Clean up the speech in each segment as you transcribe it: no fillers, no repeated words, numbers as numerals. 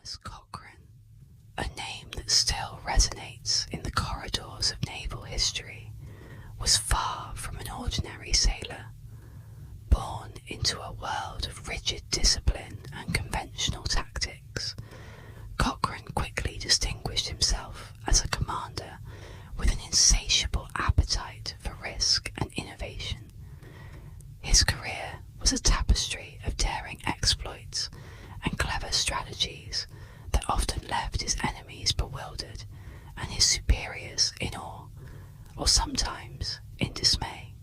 Thomas Cochrane, a name that still resonates in the corridors of naval history, was far from an ordinary sailor. Born into a world of rigid discipline and conventional tactics, Cochrane quickly distinguished himself as a commander with an insatiable appetite for risk and innovation. His career was a tapestry of daring exploits and clever strategies that often left his enemies bewildered and his superiors in awe, or sometimes in dismay.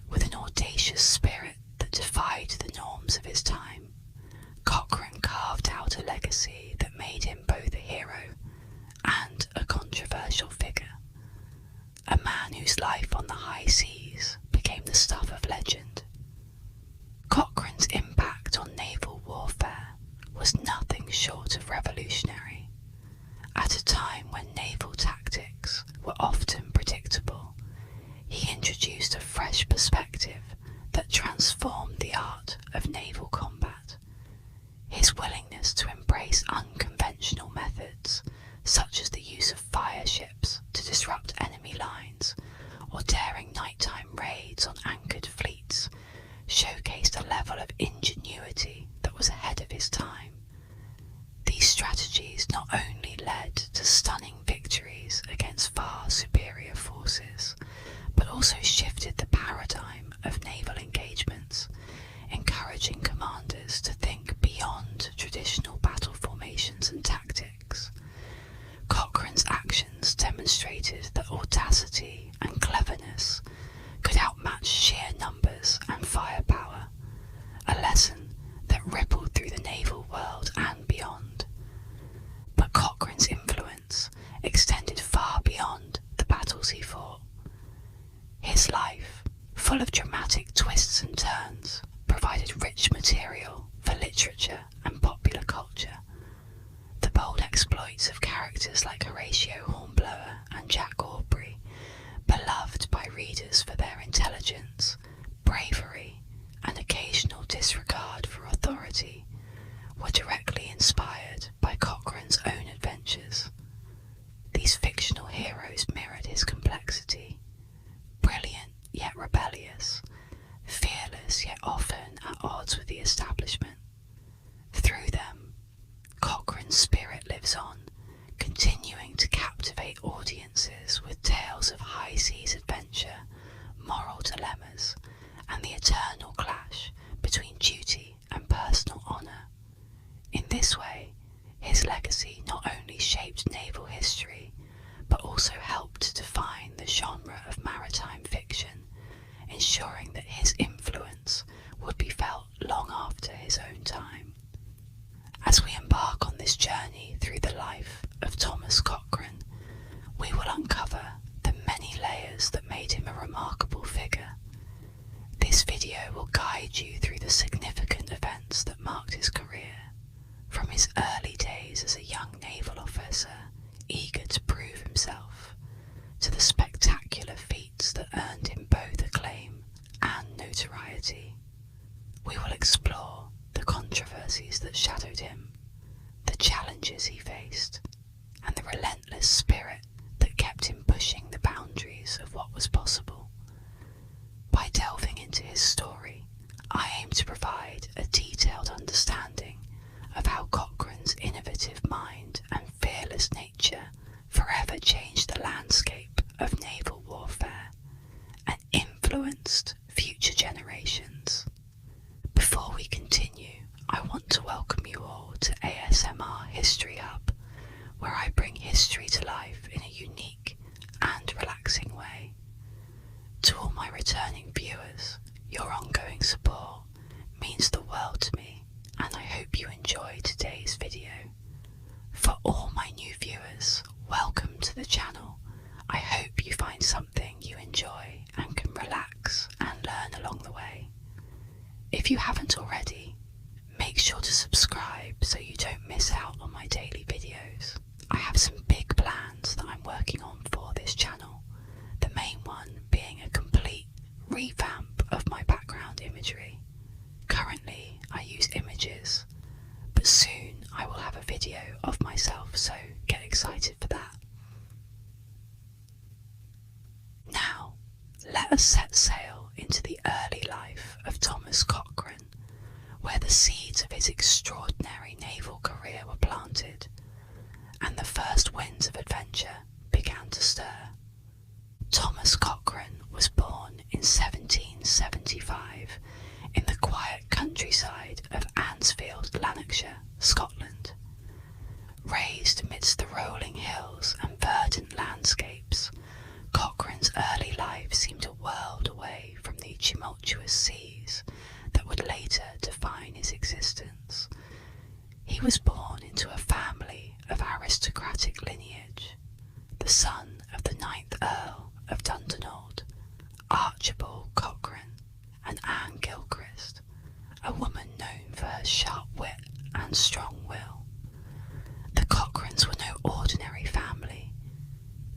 With an audacious spirit that defied the norms of his time, Cochrane carved out a legacy that made him both a hero and a controversial figure. A man whose life on the high seas became the stuff of legend. Cochrane's impact on naval warfare was nothing short of revolutionary. At a time when naval tactics were often predictable, he introduced a fresh perspective that transformed the art of naval combat. His willingness to embrace unconventional methods, such as the use of fire ships to disrupt enemy lines, or daring nighttime raids on anchored fleets, showcased a level of ingenuity that was ahead of his time. These strategies not only led to stunning victories against far superior forces, but also shifted the paradigm of naval engagements, encouraging commanders to think beyond traditional battle formations and tactics. Cochrane's actions demonstrated that audacity and cleverness could outmatch sheer numbers and firepower, a lesson that rippled through the naval world and beyond. But Cochrane's influence extended far beyond the battles he fought. His life, full of dramatic twists and turns, provided rich material for literature and popular culture. The bold exploits of characters like Horatio Hornblower and Jack Aubrey, beloved by readers for their intelligence, bravery, and occasional disregard for authority, were directly inspired by Cochrane's own adventures. These fictional heroes mirrored his complexity, brilliant yet rebellious, fearless yet often at odds with the establishment. Through them, Cochrane's spirit lives on, continuing to captivate audiences with tales of high seas adventure, moral dilemmas, and the eternal clash between duty and personal honour. In this way, his legacy not only shaped naval history, but also helped define the genre of maritime fiction, ensuring that his influence would be felt long after his own time. As we embark on this journey through the life of Thomas Cochrane, we will uncover the many layers that made him a remarkable figure. This video will guide you through the significant events that marked his career, from his early days as a young naval officer eager to prove himself, to the spectacular feats that earned him both acclaim and notoriety. We will explore the controversies that shadowed him, the challenges he faced, and the relentless spirit that kept him pushing the boundaries of what was possible. By delving into his story, I aim to provide a detailed understanding of how Cochrane's innovative mind and fearless nature forever changed the landscape of naval warfare and influenced future generations. Before we continue, I want to welcome you all to ASMR History Hub, where I bring history to life in a unique and relaxing way. To all my returning viewers, your ongoing support means the world to me, and I hope you enjoy today's video. For all my new viewers, welcome to the channel. I hope you find something you enjoy and can relax and learn along the way. If you haven't already, make sure to subscribe so you don't miss out on my daily videos. I have some big plans that I'm working on for this channel, the main one being a complete revamp of my background imagery. Currently I use images, but soon I will have a video video of myself, so get excited for that. Now, let us set sail into the early life of Thomas Cochrane, where the seeds of his extraordinary naval career were planted, and the first winds of adventure began to stir. Thomas Cochrane was born in 1775 in the quiet countryside of Ansfield, Lanarkshire, Scotland. Raised amidst the rolling hills and verdant landscapes, Cochrane's early life seemed a world away from the tumultuous seas that would later define his existence. He was born into a family of aristocratic lineage, the son of the 9th Earl of Dundonald, Archibald Cochrane, and Anne Gilchrist, a woman known for her sharp wit and strong will. The Cochranes were no ordinary family.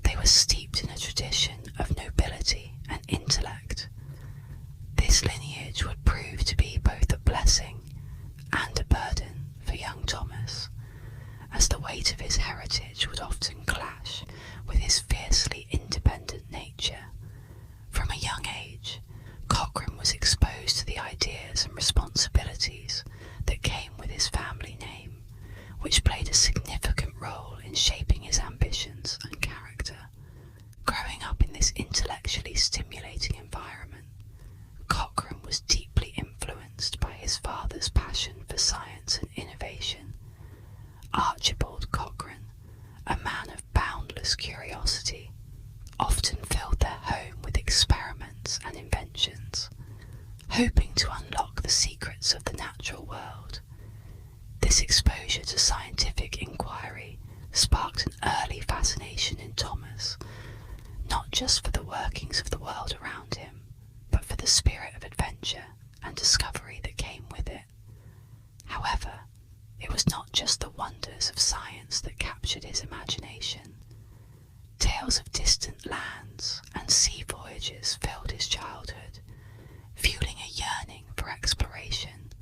They were steeped in a tradition of nobility and intellect. This lineage would prove to be both a blessing and a burden for young Thomas, as the weight of his heritage would often clash with his fiercely independent nature. From a young age, Cochrane was exposed to the ideas and responsibilities that came with his family name, which played a significant role in shaping his ambitions and character. Growing up in this intellectually stimulating environment, Cochrane was deeply influenced by his father's passion for science and innovation. Archibald Cochrane, a man of boundless curiosity, often filled their home with experiments and inventions, hoping to unlock the secrets of the natural world. This exposure to scientific inquiry sparked an early fascination in Thomas, not just for the workings of the world around him, but for the spirit of adventure and discovery that came with it. However, it was not just the wonders of science that captured his imagination. Tales of distant lands and sea voyages filled his childhood, fueling a yearning for exploration.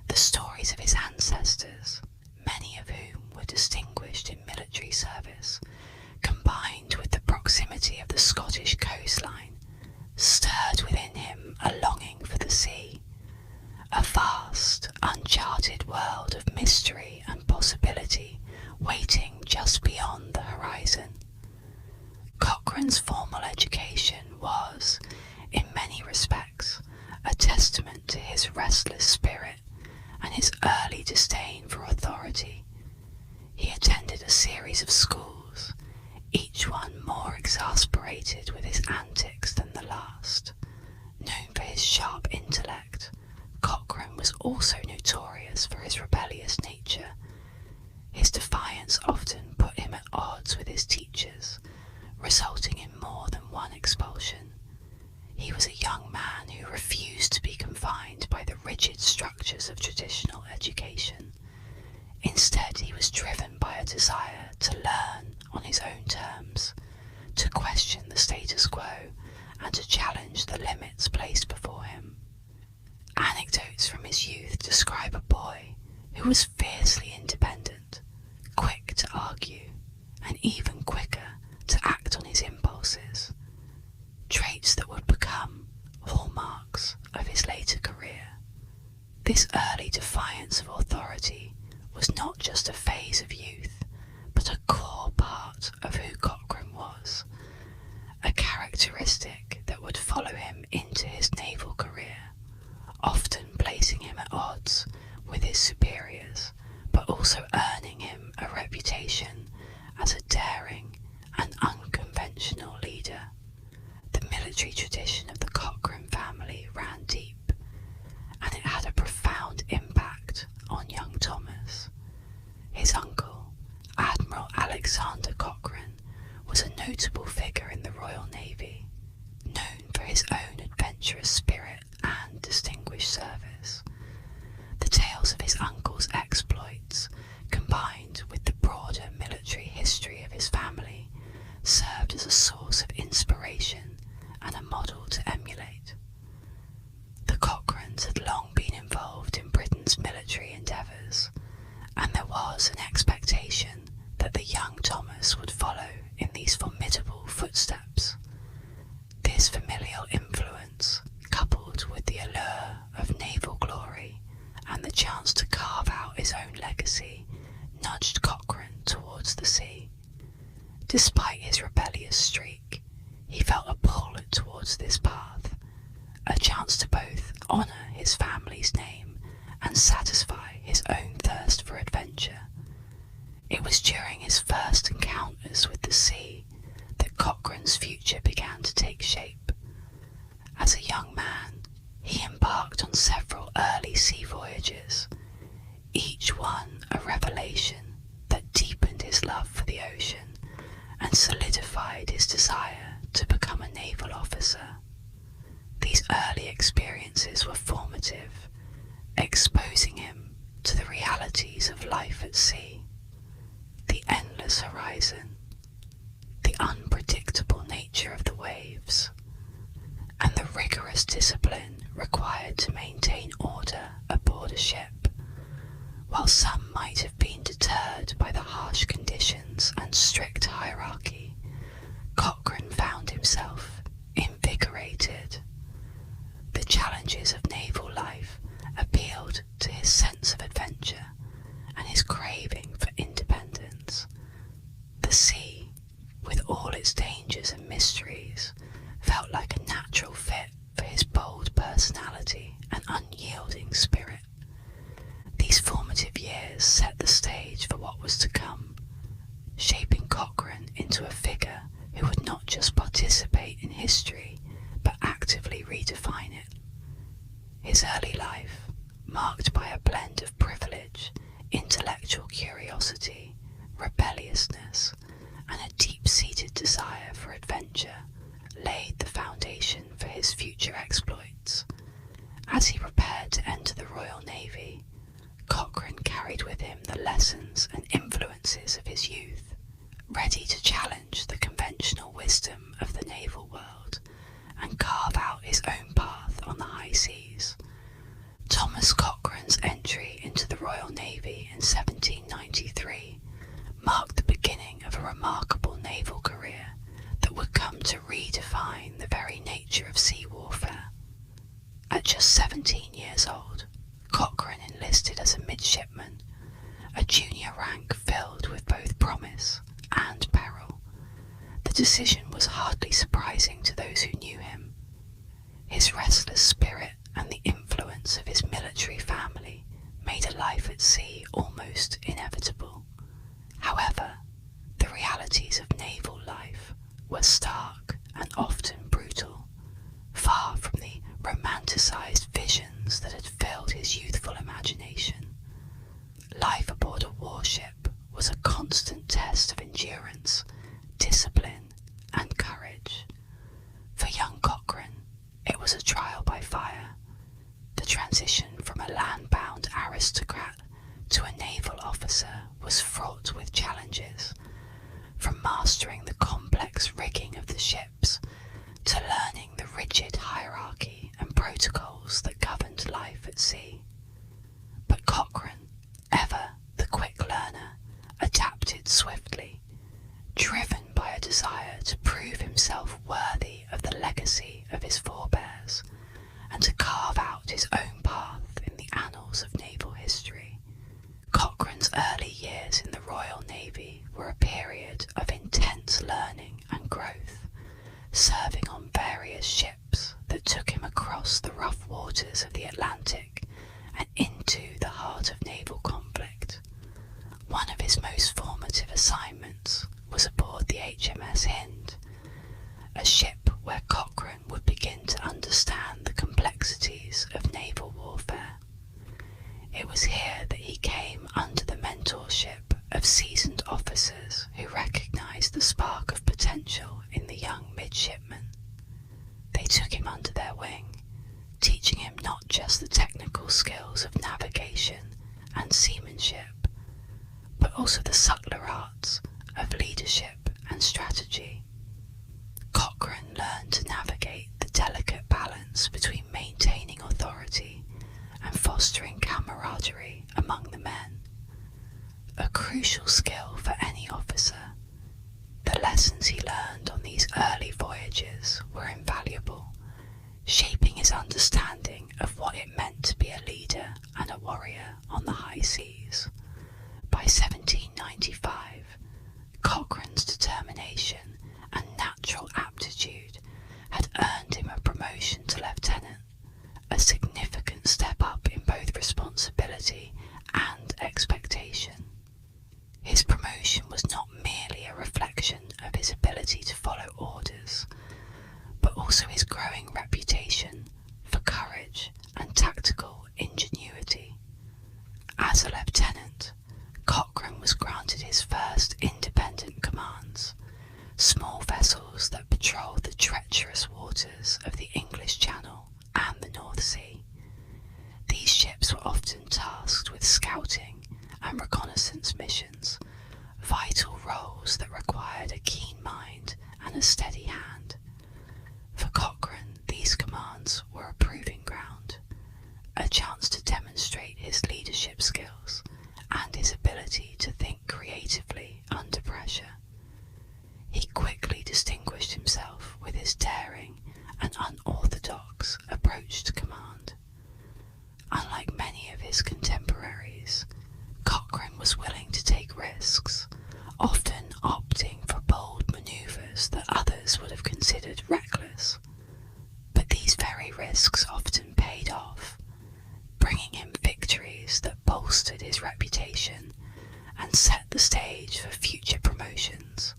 The stories of his ancestors, many of whom were distinguished in military service, combined with the proximity of the Scottish coastline, stirred within him a longing for the sea, a vast, uncharted world of mystery and possibility waiting just beyond the horizon. Cochrane's formal education was, in many respects, a testament to his restless spirit and his early disdain for authority. He attended a series of schools, each one more exasperated with his antics than the last. Known for his sharp intellect, Cochrane was also notorious for his rebellious nature. His defiance often put him at odds with his teachers, resulting in more than one expulsion. He was a young man who refused to be confined by the rigid structures of traditional education. Instead, he was driven by a desire to learn on his own terms, to question the status quo, and to challenge the limits placed before him. Anecdotes from his youth describe a boy who was fiercely independent, quick to argue, and even quicker to act on his impulses, traits that would become hallmarks of his later career. This early defiance of authority was not just a phase of youth, but a core part of who Cochrane was, a characteristic that would follow him into his naval career, often placing him at odds with his superiors, but also earning him a reputation as a daring and unconventional leader. The military tradition of the Cochrane family ran deep, and it had a profound impact on young Thomas. His uncle, Admiral Alexander Cochrane, was a notable figure in the Royal Navy, known for his own adventurous spirit and distinguished service. The tales of his uncle's exploits, combined with the broader military history of his family, served as a source of inspiration and a model to emulate. The Cochranes had long been involved in Britain's military endeavours, and there was an expectation expectation that the young Thomas would follow in these formidable footsteps. This familial influence, coupled with the allure of naval glory and the chance to carve out his own legacy, nudged Cochrane towards the sea. Despite his rebellious streak, he felt a pull towards this path, a chance to both honour his family's name and satisfy his own thirst for adventure. It was during his first encounters with the sea that Cochrane's future began to take shape. As a young man, he embarked on several early sea voyages, each one a revelation that deepened his love for the ocean and solidified his desire to become a naval officer. These early experiences were formative, exposing him to the realities of life at sea, the endless horizon, the unpredictable nature of the waves, and the rigorous discipline required to maintain order aboard a ship. While some might have been deterred by the harsh conditions and strict hierarchy, Cochrane found himself invigorated. The challenges of naval life appealed to his sense of adventure and his craving for independence. The sea, with all its dangers and mysteries, felt like a natural fit for his bold personality and unyielding spirit. These formative years set the stage for what was to come, shaping Cochrane into a figure who would not just participate in history, but actively redefine it. His early life, marked by a blend of privilege, intellectual curiosity, rebelliousness, and a deep-seated desire for adventure, laid the foundation for his future exploits. As he prepared to enter the Royal Navy, Cochrane carried with him the lessons and influences of his youth, ready to challenge the conventional wisdom of the naval world and carve out his own path on the high seas. Thomas Cochrane's entry into the Royal Navy in 1793 marked the beginning of a remarkable naval career that would come to redefine the very nature of sea warfare. At just 17 years old, Cochrane enlisted as a midshipman, a junior rank filled with both promise and peril. The decision was hardly surprising to those who knew him. His restless spirit and the influence of his military family made a life at sea almost inevitable. However, the realities of naval life were stark and often brutal, far from the romanticised visions that had filled his youthful imagination. Life aboard a warship was a constant test of endurance, discipline, and courage. For young Cochrane, it was a trial by fire. The transition from a land-bound aristocrat to a naval officer was fraught with challenges, from mastering the complex rigging of the ships to learning the rigid hierarchy and protocols that governed life at sea. But Cochrane, ever the quick learner, adapted swiftly, driven by a desire to prove himself worthy of the legacy of his forebears and to carve out his own path in the annals of naval history. Cochrane's early years in the Royal Navy were a period of intense learning and growth, serving on various ships that took him across the rough waters of the Atlantic and into the heart of naval conflict. One of his most formative assignments was aboard the HMS Hind, a ship where Cochrane would begin to understand the complexities of naval warfare. It was here that he came under the mentorship of seasoned officers who recognised the spark of potential in the young midshipman. They took him under their wing, teaching him not just the technical skills of navigation and seamanship, but also the subtler arts of leadership and strategy. Cochrane learned to navigate the delicate balance between maintaining authority and fostering camaraderie among the men. A crew crucial skill for any officer. The lessons he learned on these early voyages were invaluable, shaping his understanding of what it meant to be a leader and a warrior on the high seas. By 1795, Cochrane's determination and natural aptitude had earned him a promotion to lieutenant, a significant step up in both responsibility and expectation. His promotion was not merely a reflection of his ability to follow orders, but also his growing reputation for courage and tactical ingenuity. As a lieutenant, Cochrane was granted his first independent commands, small vessels that patrolled the treacherous waters of the English Channel and the North Sea. These ships were often tasked with scouting and reconnaissance missions, vital roles that required a keen mind and a steady hand. For Cochrane, these commands were a proving ground, a chance to demonstrate his leadership skills and his ability to think creatively under pressure. He quickly distinguished himself with his daring and unorthodox approach to command. Unlike many of his contemporaries, Cochrane was willing to take risks, often opting for bold manoeuvres that others would have considered reckless. But these very risks often paid off, bringing him victories that bolstered his reputation and set the stage for future promotions.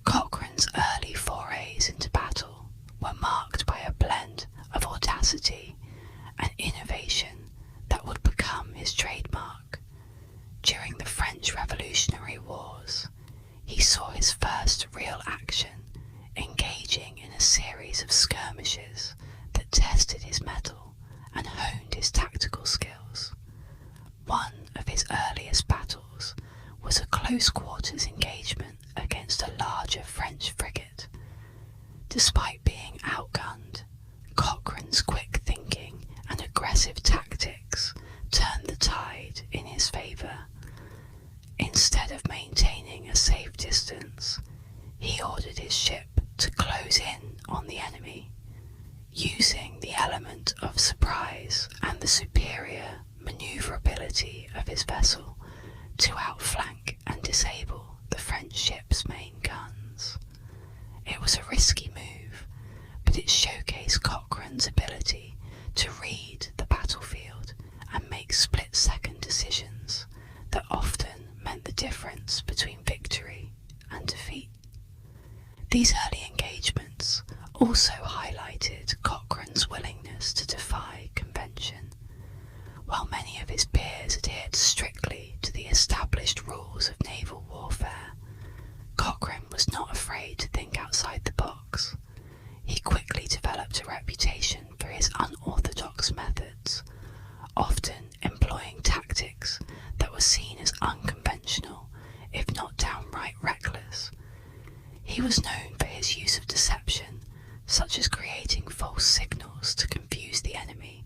Cochrane's early forays into battle were marked by a blend of audacity and innovation that would become his trademark. During the French Revolutionary Wars, he saw his first real action, engaging in a series of skirmishes that tested his mettle and honed his tactical skills. One of his earliest battles was a close-quarters engagement against a larger French frigate. Despite being outgunned, Cochrane's quick thinking and aggressive tactics turned the tide in his favour. Instead of maintaining a safe distance, he ordered his ship to close in on the enemy, using the element of surprise and the superior manoeuvrability of his vessel to outflank and disable the French ship's main guns. It was a risky move, but it showcased Cochrane's ability to read the battlefield and make split-second decisions that often meant the difference between victory and defeat. These early engagements also highlighted Cochrane's willingness to defy convention. While many of his peers adhered strictly to the established rules of naval warfare, Cochrane was not afraid to think outside the box. He quickly developed a reputation for his unorthodox methods, often employing tactics that were seen as unconventional, if not downright reckless. He was known for his use of deception, such as creating false signals to confuse the enemy,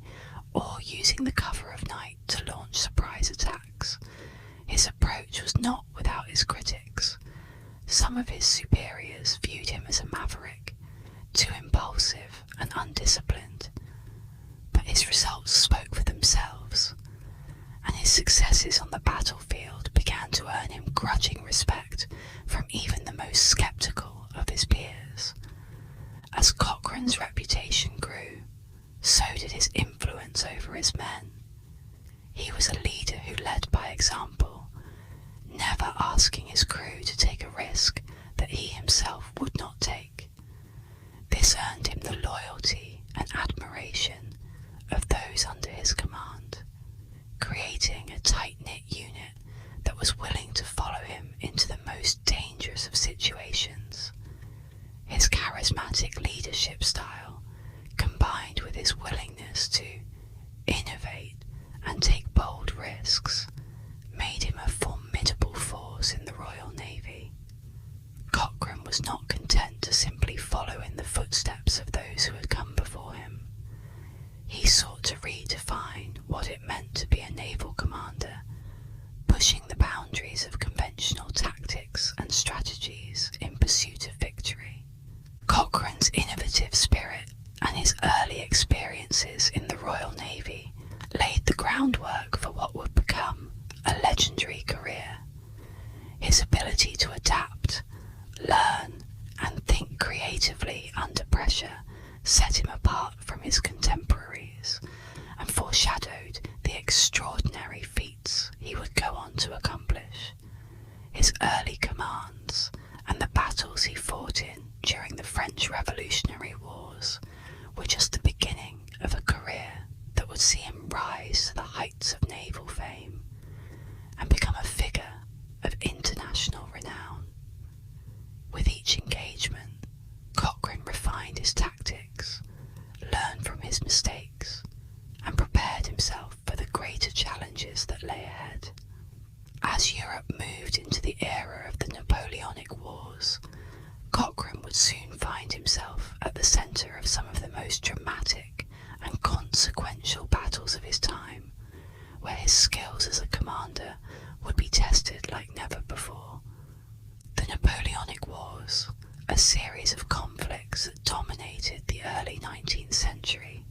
or using the cover of night to launch surprise attacks. His approach was not without his critics. Some of his superiors viewed him as a maverick, too impulsive and undisciplined, but his results spoke for themselves, and his successes on the battlefield began to earn him grudging respect from even the most sceptical of his peers. As Cochrane's reputation grew, so did his influence over his men. He was a leader who led by example, never asking his crew to take a risk that he himself would not take. This earned him the loyalty and admiration of those under his command, creating a tight-knit unit that was willing to follow him into the most dangerous of situations. His charismatic leadership style, combined with his willingness to innovate and take bold risks, made him a formidable force in the Royal Navy. Cochrane was not content to simply follow in the footsteps of those who had come before him. He sought to redefine what it meant to be a naval commander, pushing the boundaries creatively under pressure set him apart from his contemporaries and foreshadowed the extraordinary feats he would go on to accomplish. His early commands and the battles he fought in during the French Revolutionary Wars were just the beginning of a career that would see him rise to the heights of naval fame and become a figure of international renown. With each engagement, Cochrane refined his tactics, learned from his mistakes, and prepared himself for the greater challenges that lay ahead. As Europe moved into the era of the Napoleonic Wars, Cochrane would soon find himself at the centre of some of the most dramatic and consequential battles of his time, where his skills as a commander would be tested like never before. The Napoleonic Wars, a series of conflicts that dominated the early 19th century,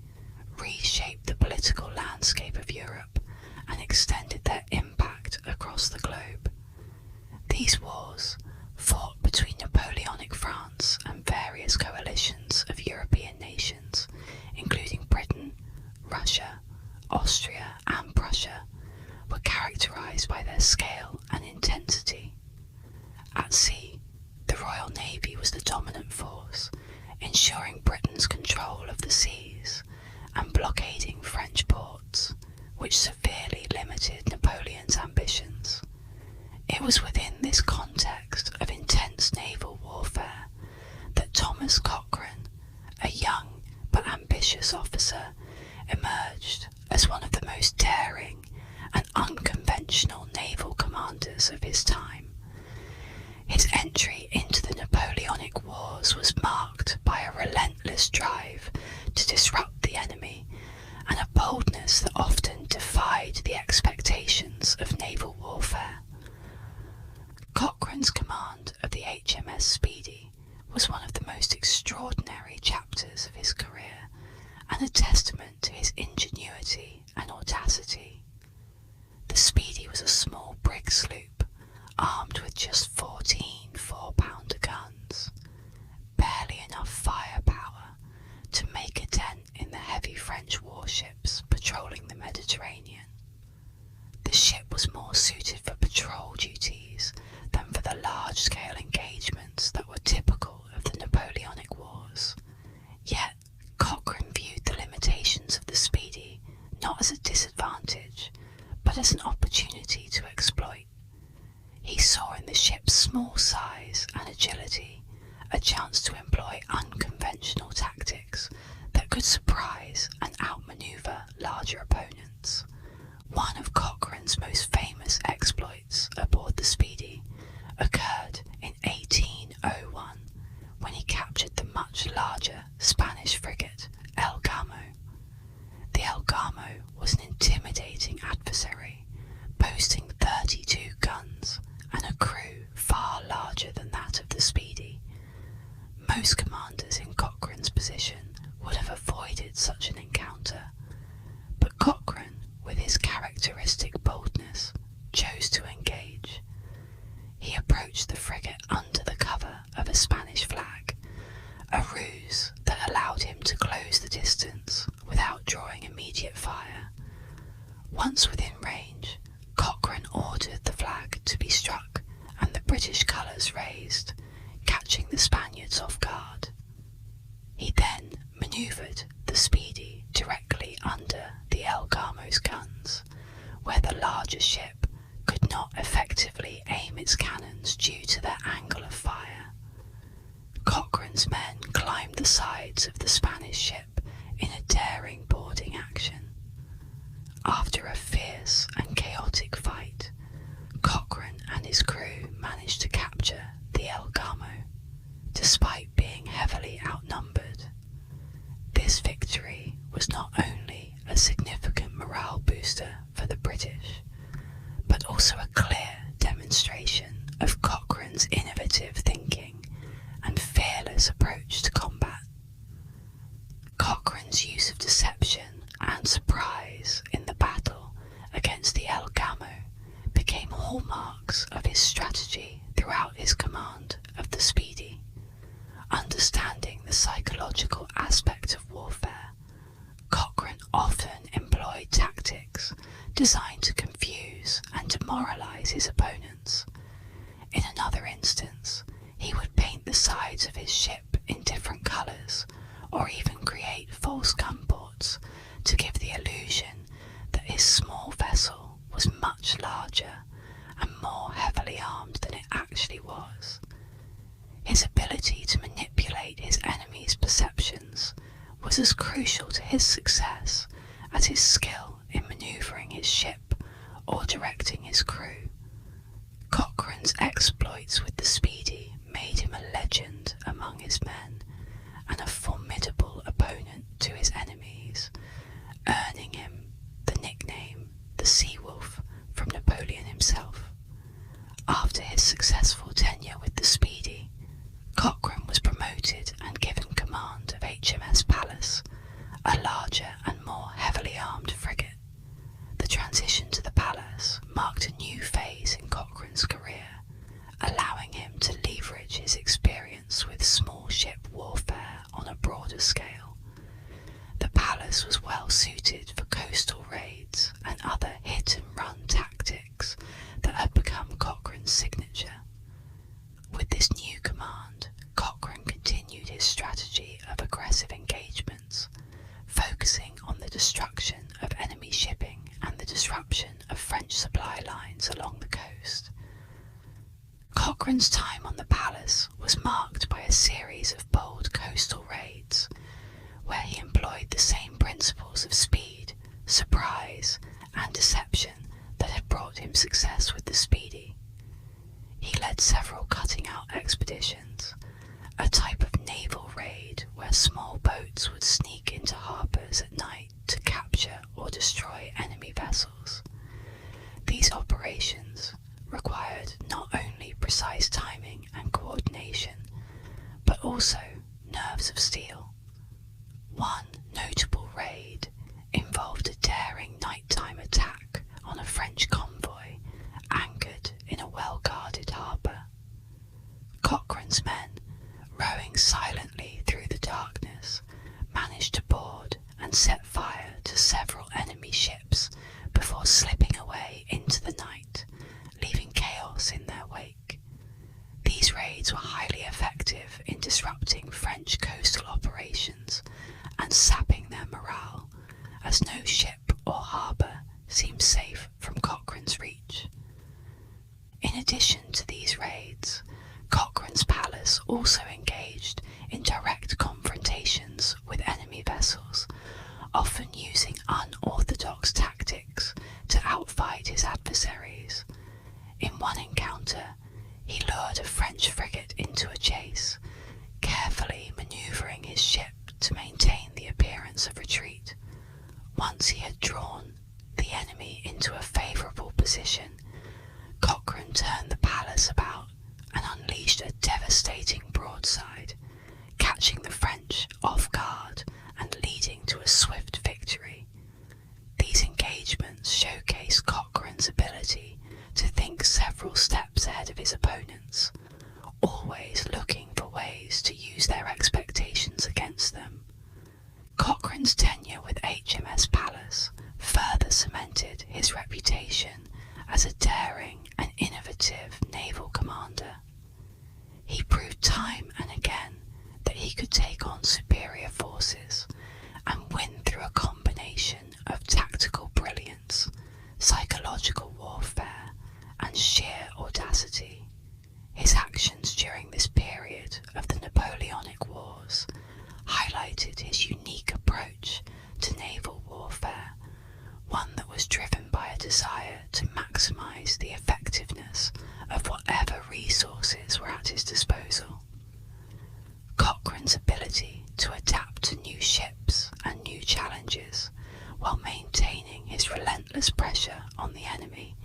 reshaped the political landscape of Europe and extended their impact across the globe. These wars, fought between Napoleonic France and various coalitions of European nations, including Britain, Russia, Austria and Prussia, were characterised by their scale and intensity. At sea, the Royal Navy was the dominant force, ensuring Britain's control of the seas and blockading French ports, which severely limited Napoleon's ambitions. It was within this context of intense naval warfare that Thomas Cochrane, a young but ambitious officer, emerged as one of the most daring and unconventional naval commanders of his time. His entry into the Napoleonic Wars was marked by a relentless drive to disrupt the enemy and a boldness that often defied the expectations of naval warfare. Cochrane's command of the HMS Speedy was one of the most extraordinary chapters of his career and a testament to his ingenuity and audacity. The Speedy was a small brig sloop armed with just 14 4-pounder guns, barely enough firepower to make a dent in the heavy French warships patrolling the Mediterranean. The ship was more suited for patrol duties than for the large-scale engagements that were typical of the Napoleonic Wars. Yet, Cochrane viewed the limitations of the Speedy not as a disadvantage, but as an opportunity to exploit. He saw in the ship's small size and agility a chance to employ unconventional tactics that could surprise and outmaneuver larger opponents. One of Cochrane's most famous exploits aboard the Speedy occurred in 1801 when he captured the much larger Spanish frigate El Gamo. The El Gamo was an intimidating adversary, boasting 32 guns and a crew far larger than that of the Speedy. Most commanders in Cochrane's position would have avoided such an encounter, but Cochrane, with his characteristic boldness, chose to engage. He approached the frigate under the cover of a Spanish flag, a ruse that allowed him to close the distance without drawing immediate fire. Once within range, Cochrane ordered the flag to be struck and the British colours raised, catching the Spaniards off guard. He then manoeuvred the Speedy directly under the El Gamo's guns, where the larger ship could not effectively aim its cannons due to their angle of fire. Cochrane's men climbed the sides of the Spanish ship in a daring boarding action. After a fierce and chaotic fight, Cochrane and his crew managed to capture the El Gamo, despite being heavily outnumbered. This victory was not only a significant morale booster for the British, but also a clear demonstration of Cochrane's innovative thinking and fearless approach to combat. Cochrane's use of deception and surprise in the battle against the El Gamo became hallmarks of his strategy throughout his command of the Speedy. Understanding the psychological aspect of warfare, Cochrane often employed tactics designed to confuse and demoralize his opponents. In another instance, he would paint the sides of his ship in different colours, or even create false gunports to give the illusion that his small vessel was much larger and more heavily armed than it actually was. His ability to manipulate his enemy's perceptions was as crucial to his success as his skill in manoeuvring his ship or directing his crew. Cochrane's exploits with the Speedy made him a legend among his men and a formidable opponent to his enemies, earning him the nickname the Sea Wolf from Napoleon himself. After his successful tenure with the Speedy, Cochrane was promoted and given command of HMS Pallas, a larger and more heavily armed frigate. The transition to the Pallas marked a new phase in Cochrane's career, allowing him to leverage his experience with small ship warfare on a broader scale. The Pallas was well suited for coastal raids and other hit-and-run tactics that had become Cochrane's signature. With this new command, Cochrane continued his strategy of aggressive engagements, focusing on the destruction of enemy shipping and the disruption of French supply lines along the coast. Cochrane's time on the Pallas was marked by a series of bold coastal raids, where he employed the same principles of speed, surprise, and deception that had brought him success with the Speedy. He led several cutting-out expeditions, a type of naval raid where small boats would sneak into harbours at night to capture or destroy enemy vessels. These operations required not only precise timing and coordination, but also nerves of steel. One notable raid involved a daring nighttime attack on a French convoy anchored in a well-guarded harbour. Cochrane's men, rowing silently through the darkness, managed to board and set fire to several enemy ships before slipping away into the night, leaving chaos in their wake. These raids were highly effective in disrupting French coastal operations and sapping their morale, as no ship or harbour seemed safe from Cochrane's reach. In addition to these raids, Cochrane's Pallas also engaged in direct confrontations with enemy vessels, often using unorthodox tactics to outfight his adversaries. In one encounter, he lured a French frigate into a chase, carefully manoeuvring his ship to maintain the appearance of retreat. Once he had drawn the enemy into a favourable position, Cochrane turned the Pallas about and unleashed a devastating broadside, catching the French off guard and leading to a swift victory. These engagements showcased Cochrane's ability to think several steps ahead of his opponents, always looking for ways to use their expectations against them. Cochrane's tenure with HMS Pallas further cemented his reputation as a daring and innovative naval commander. He proved time and again that he could take on superior forces and win through a combination of tactical brilliance, psychological warfare, and sheer audacity. His actions during this period of the Napoleonic Wars highlighted his unique approach to naval warfare, one that was driven by a desire to maximise the effectiveness of whatever resources were at his disposal. Cochrane's ability to adapt to new ships and new challenges while maintaining his relentless pressure on the enemy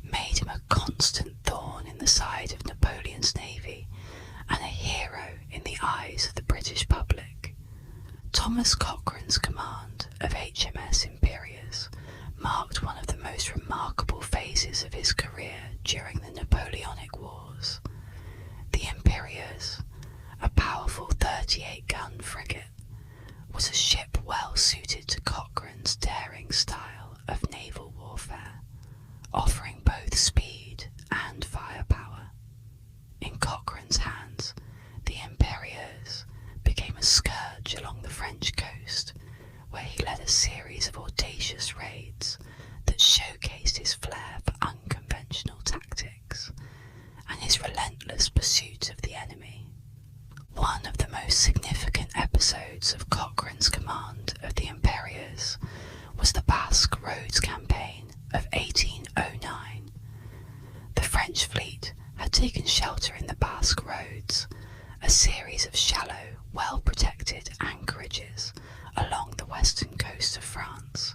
made him a constant thorn in the side of Napoleon's navy and a hero in the eyes of the British public. Thomas Cochrane's command of HMS Imperious marked one of the most remarkable phases of his career during the Napoleonic Wars. The Imperious, a powerful 38-gun frigate was a ship well suited to Cochrane's daring style of naval warfare, offering both speed and firepower. In Cochrane's hands, the Imperieuse became a scourge along the French coast, where he led a series of audacious raids that showcased his flair for unconventional tactics and his relentless pursuit of the enemy. One of the most significant episodes of Cochrane's command of the Imperieuse was the Basque Roads campaign of 1809. The French fleet had taken shelter in the Basque Roads, a series of shallow, well-protected anchorages along the western coast of France.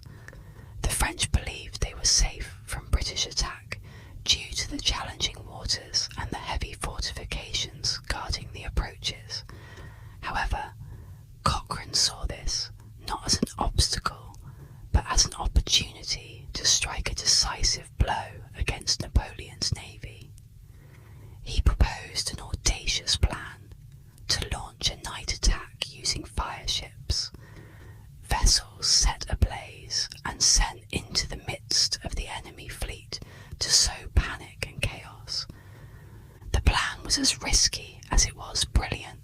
The French believed they were safe from British attack due to the challenging waters and the heavy fortifications guarding the approaches. However, Cochrane saw this not as an obstacle, but as an opportunity to strike a decisive blow against Napoleon's navy. He proposed an audacious plan to launch a night attack using fire ships, vessels set ablaze and sent into the midst of the enemy fleet to sow panic and chaos. The plan was as risky as it was brilliant.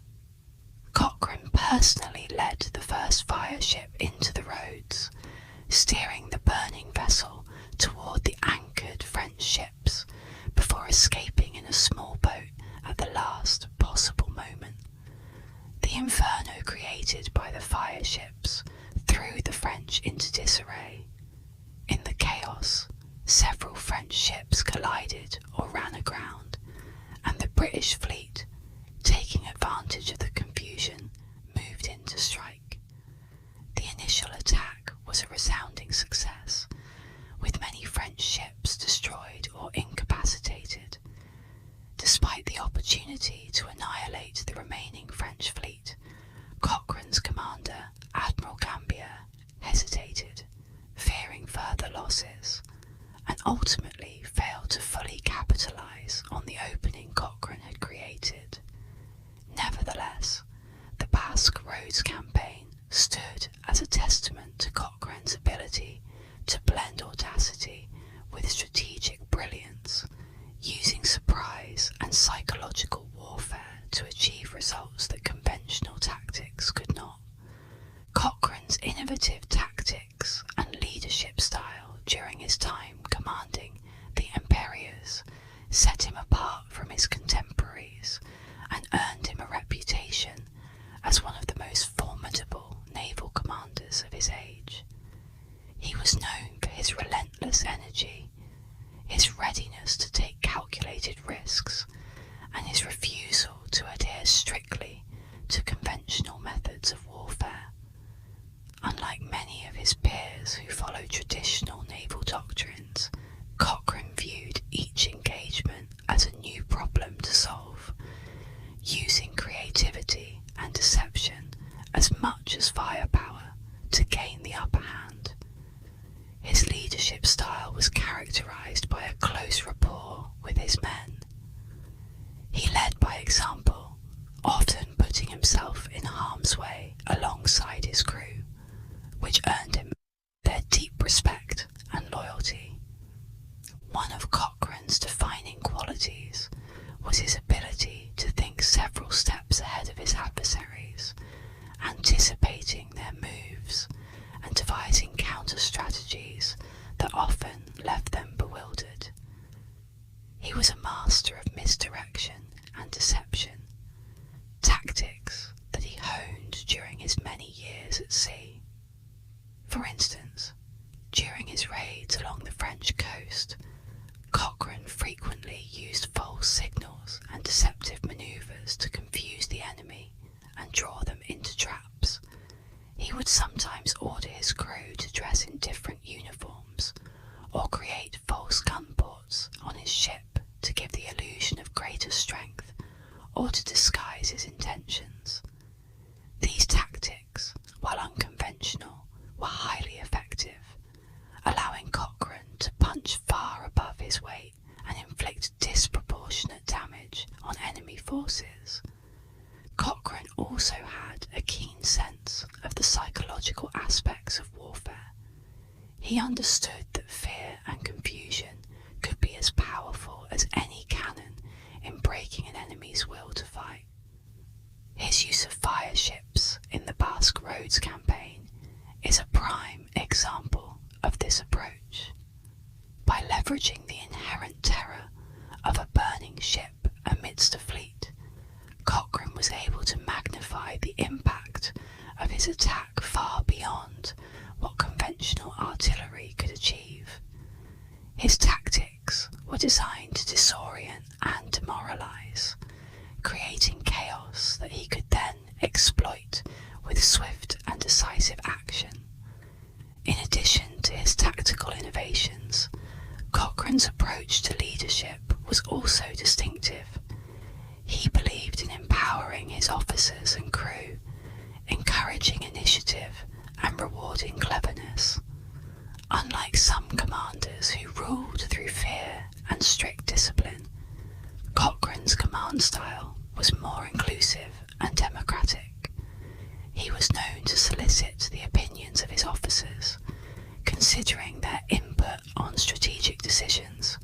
Cochrane personally led the first fire ship into the roads, steering the burning vessel toward the anchored French ships before escaping in a small boat at the last possible moment. The inferno created by the fire ships threw the French into disarray. In the chaos, several French ships collided or ran aground, and the British fleet, taking advantage of the confusion, moved in to strike. The initial attack was a resounding success, with many French ships destroyed or incapacitated. Despite the opportunity to annihilate the remaining French fleet, Cochrane's commander, Admiral Gambier, hesitated, fearing further losses, and ultimately failed to fully capitalise on the opening Cochrane had created. Nevertheless, the Basque Roads campaign stood as a testament to Cochrane's ability to blend audacity with strategic brilliance, using surprise and psychological warfare to achieve results that conventional tactics could not. Cochrane's innovative tactics and leadership style during his time commanding the Imperieuse set him apart from his contemporaries and earned him a reputation as one of the most formidable naval commanders of his age. He was known for his relentless energy, his readiness to take calculated risks, and his refusal to adhere strictly to conventional methods of warfare. Unlike many of his peers who followed traditional naval doctrines, Cochrane viewed each engagement as a new problem to solve, using creativity and deception as much as firepower to gain the upper hand. His leadership style was characterized by a close rapport with his men. He led by example, often putting himself in harm's way alongside his crew, which earned him their deep respect and loyalty. One of Cochrane's defining qualities was his ability to think several steps ahead of his adversaries, anticipating their moves and devising counter-strategies that often left them bewildered. He was a master of misdirection and deception, tactics that he honed during his many years at sea. For instance, during his raids along the French coast, Cochrane frequently used false signals and deceptive manoeuvres to confuse the enemy and draw them into traps. He would sometimes order his crew to dress in different uniforms, or create false gun ports on his ship to give the illusion of greater strength, or to disguise his intentions. These tactics, while unconventional, were highly effective, allowing Cochrane to punch far above his weight and inflict disproportionate damage on enemy forces. Cochrane also had He understood that fear and confusion could be as powerful as any cannon in breaking an enemy's will to fight. His use of fire ships in the Basque Roads campaign is a prime example of this approach. By leveraging the inherent terror of a burning ship amidst a fleet, Cochrane was able to magnify the impact of his attack far beyond what conventional artillery could achieve. His tactics were designed to disorient and demoralize, creating chaos that he could then exploit with swift and decisive action. In addition to his tactical innovations, Cochrane's approach to leadership was also distinctive. He believed in empowering his officers and crew, encouraging initiative and rewarding cleverness. Unlike some commanders who ruled through fear and strict discipline, Cochrane's command style was more inclusive and democratic. He was known to solicit the opinions of his officers, considering their input on strategic decisions,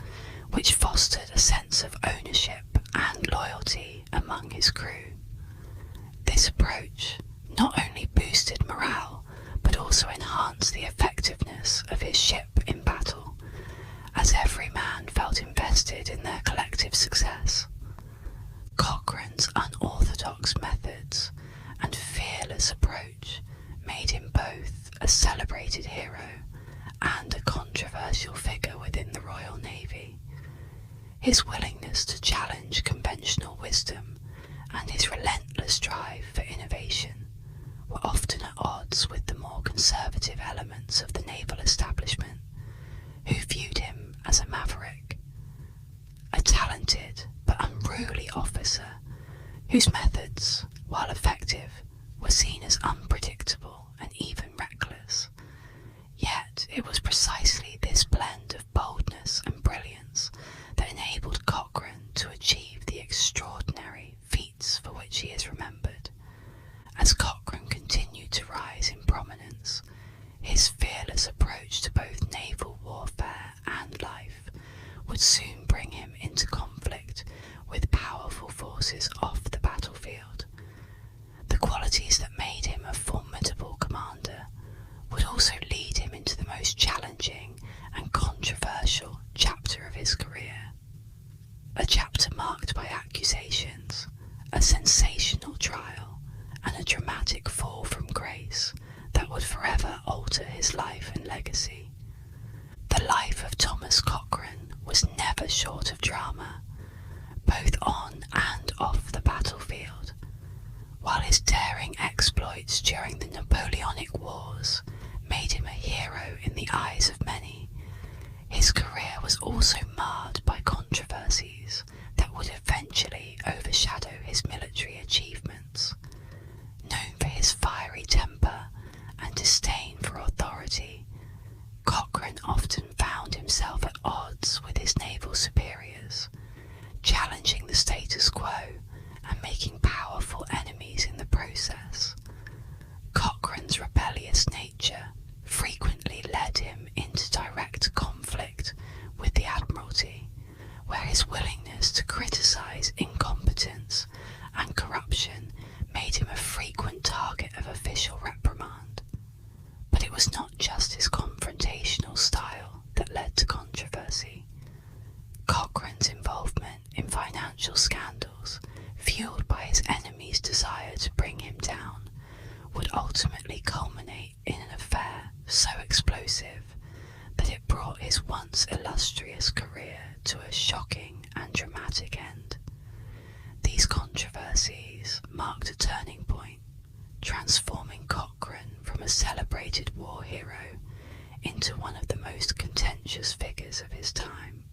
which fostered a sense of ownership and loyalty among his crew. This approach not only boosted morale, but also enhanced the effectiveness of his ship in battle, as every man felt invested in their collective success. Cochrane's unorthodox methods and fearless approach made him both a celebrated hero and a controversial figure within the Royal Navy. His willingness to challenge conventional wisdom and his relentless drive for innovation were often at odds with the more conservative elements of the naval establishment, who viewed him as a maverick, a talented but unruly officer whose methods, while effective, were seen as unpredictable and even reckless. Yet it was precisely this blend of boldness and brilliance that enabled Cochrane to achieve the extraordinary feats for which he is remembered. As Cochrane continued to rise in prominence, his fearless approach to both naval warfare and life would soon bring him into conflict with powerful forces off the battlefield. The qualities that made him a formidable commander would also lead him into the most challenging and controversial chapter of his career. A chapter marked by accusations, a sensational trial, and a dramatic fall from grace that would forever alter his life and legacy. The life of Thomas Cochrane was never short of drama, both on and off the battlefield. While his daring exploits during the Napoleonic Wars made him a hero in the eyes of many, his career was also marred by controversies that would eventually overshadow his military achievements. Known for his fiery temper and disdain for authority, Cochrane often found himself at odds with his naval superiors, challenging the status quo and making powerful enemies in the process. Cochrane's rebellious nature frequently led him into direct conflict with the Admiralty, where his willingness to criticize incompetence and corruption made him a frequent target of official reprimand. But it was not just his confrontational style that led to controversy. Cochrane's involvement in financial scandals, fueled by his enemies' desire to bring him down, would ultimately culminate in an affair so explosive that it brought his once illustrious career to a shocking and dramatic end. These controversies marked a turning point, transforming Cochrane from a celebrated war hero into one of the most contentious figures of his time.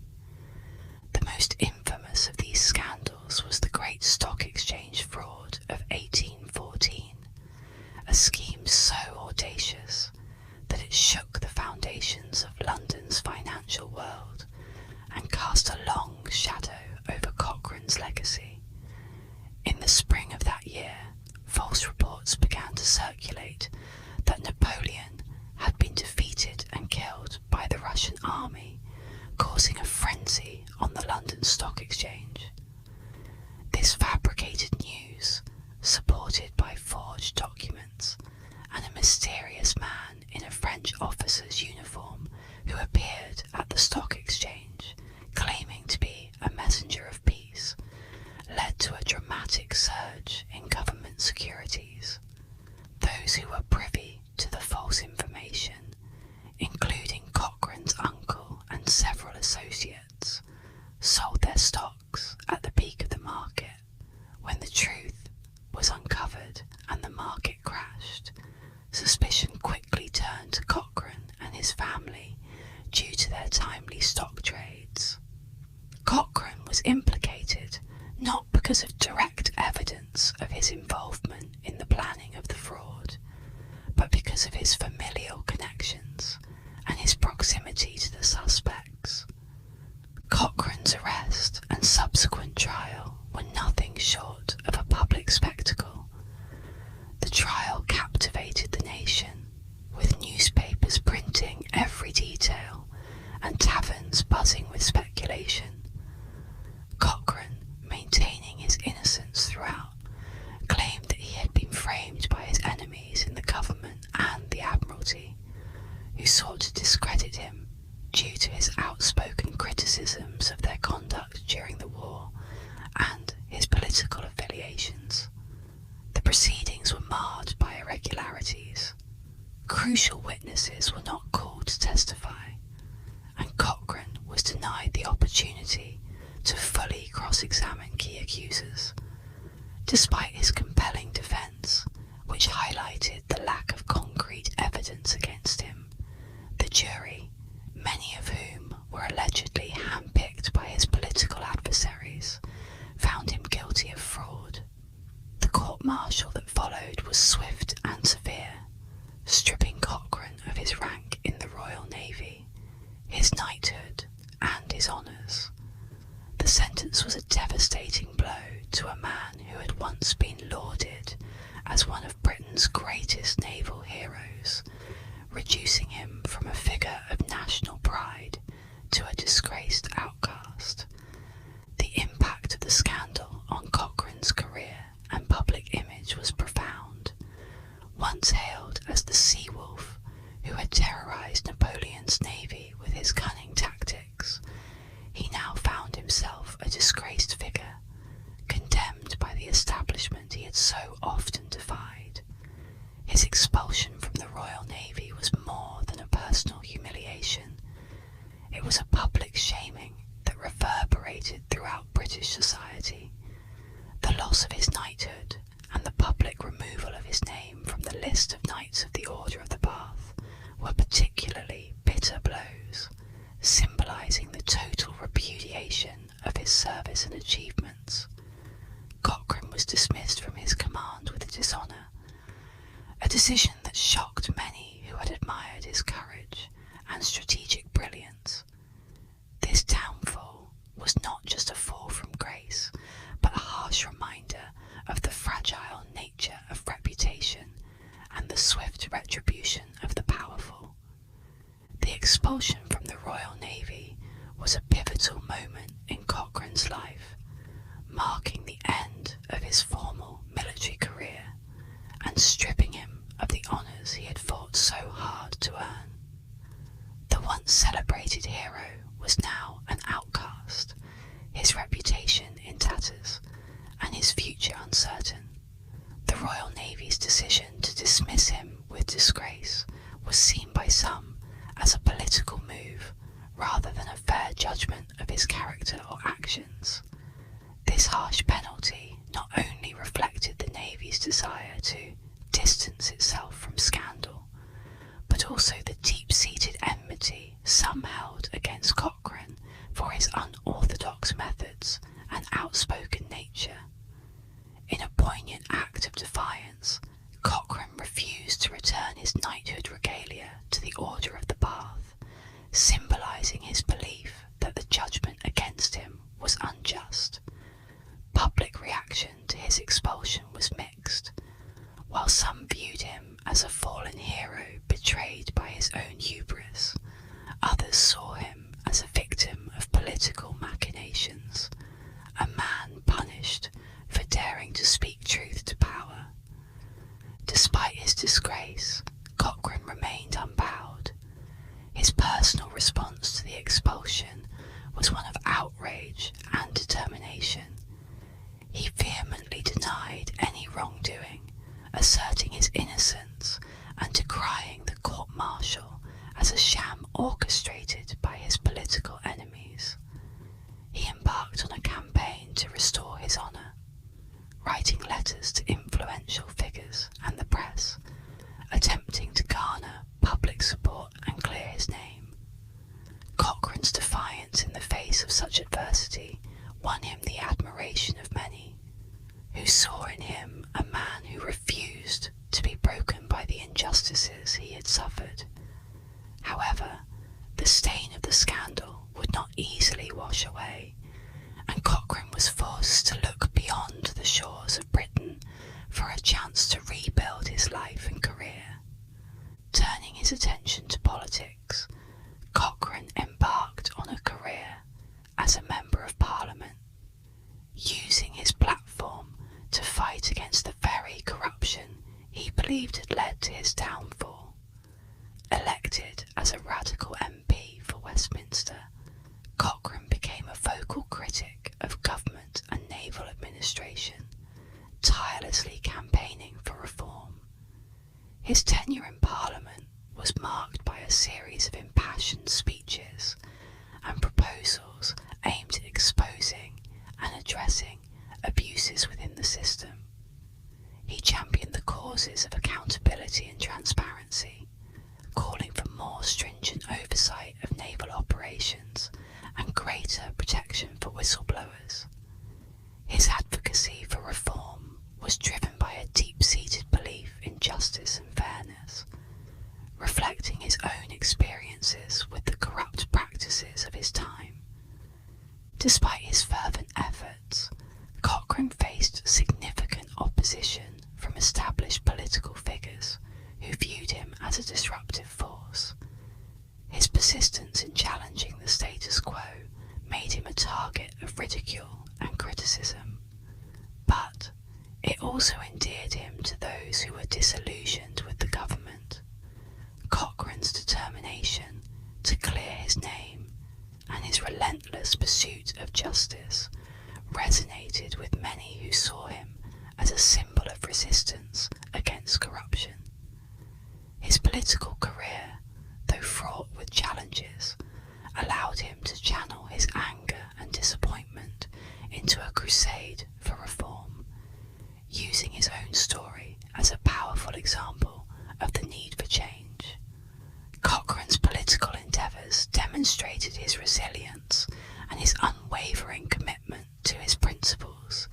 The most infamous of these scandals was the Great Stock Exchange fraud of 1814, a scheme so audacious that it shook the foundations of London's financial world and cast a long shadow over Cochrane's legacy. In the spring of that year, false reports began to circulate that Napoleon had been defeated and killed Russian army, causing a frenzy on the London Stock Exchange. This fabricated news, supported by forged documents and a mysterious man in a French officer's uniform who appeared at the Stock Exchange, claiming to be a messenger of peace, led to a dramatic surge in government securities. Those who were privy to the false information, including Cochrane's uncle and several associates, sold their stocks at the peak of the market. When the truth was uncovered and the market crashed, suspicion quickly turned to Cochrane and his family due to their timely stock trades. Cochrane was implicated not because of direct evidence of his involvement in the planning of the fraud, but because of his familial connections and his proximity to the suspects. Cochrane's arrest and subsequent trial were nothing short of a public spectacle. The trial captivated the nation, with newspapers printing every detail and taverns buzzing with speculation. Cochrane, maintaining his innocence throughout, claimed that he had been framed by his enemies in the government and the Admiralty, who sought to discredit him due to his outspoken criticisms of their conduct during the war and his political affiliations. The proceedings were marred by irregularities. Crucial witnesses were not called to testify, and Cochrane was denied the opportunity to fully cross-examine key accusers. Despite his compelling defence, which highlighted the lack of concrete evidence against him, the jury, many of whom were allegedly handpicked by his political adversaries, found him guilty of fraud. The court-martial that followed was swift and severe, stripping Cochrane of his rank in the Royal Navy, his knighthood, and his honours. The sentence was a devastating blow to a man who had once been lauded as one of Britain's greatest naval heroes, reducing him from a figure of national pride to a disgraced outcast. The impact of the scandal on Cochrane's career and public image was profound. Once hailed as the sea wolf who had terrorised Napoleon's navy with his cunning tactics, he now found himself a disgraced figure, condemned by the establishment he had so often defied. His expulsion from the Royal Navy was more than a personal humiliation. It was a public shaming that reverberated throughout British society. The loss of his knighthood and the public removal of his name from the list of Knights of the Order of the Bath were particularly bitter blows, symbolising the total repudiation of his service and achievements. Cochrane was dismissed from his command with dishonour, a decision that shocked many who had admired his courage and strategic brilliance. This downfall was not just a fall from grace, but a harsh reminder of the fragile nature of reputation and the swift retribution of the powerful. The expulsion from the Royal Navy was a pivotal moment in Cochrane's life, marking the end of his formal military career and stripping him of the honours he had fought so hard to earn. The once celebrated hero was now an outcast, his reputation in tatters, and his future uncertain. The Royal Navy's decision to dismiss him with disgrace was seen by some as a political move rather than a fair judgment of his character or actions. This harsh penalty not only reflected the Navy's desire to distance itself from scandal, but also the deep-seated enmity some held against Cochrane for his unorthodox methods and outspoken nature. In a poignant act of defiance, Cochrane refused to return his knighthood regalia to the Order of the Bath, symbolising his belief that the judgment against him was unjust. Public reaction to his expulsion was mixed. While some viewed him as a fallen hero betrayed by his own hubris, others saw asserting his innocence and decrying the court-martial as a sham orchestrated by his political enemies. He embarked on a campaign to restore his honour, writing letters to influential figures and the press, attempting to garner public support and clear his name. Cochrane's defiance in the face of such adversity won him the admiration of many, who saw in him a man who refused to be broken by the injustices he had suffered. However, the stain of the scandal would not easily wash away, and Cochrane was forced to look beyond the shores of Britain for a chance to rebuild his life and career. Turning his attention to politics, Cochrane embarked on a career as a Member of Parliament, using his platform to fight against the very corruption he believed had led to his downfall. Elected as a radical MP for Westminster, Cochrane became a vocal critic of government and naval administration, tirelessly campaigning for reform. His tenure in Parliament was marked by a series of impassioned speeches and proposals aimed at exposing and addressing abuses within the system. He championed the causes of accountability and transparency, calling for more stringent oversight of naval operations and greater protection for whistleblowers. His advocacy for reform was driven by a deep-seated belief in justice and fairness, reflecting his own experiences with the corrupt practices of his time. Despite his fervent efforts, Cochrane faced significant opposition from established political figures who viewed him as a disruptive force. His persistence in challenging the status quo made him a target of ridicule and criticism, but it also endeared him to those who were disillusioned with the government. Cochrane's determination to clear his name and his relentless pursuit of justice resonated with many who saw him as a symbol of resistance against corruption. His political career, though fraught with challenges, allowed him to channel his anger and disappointment into a crusade for reform, using his own story as a powerful example of the need for change. Cochrane's political endeavours demonstrated his resilience and his unwavering commitment to his principles,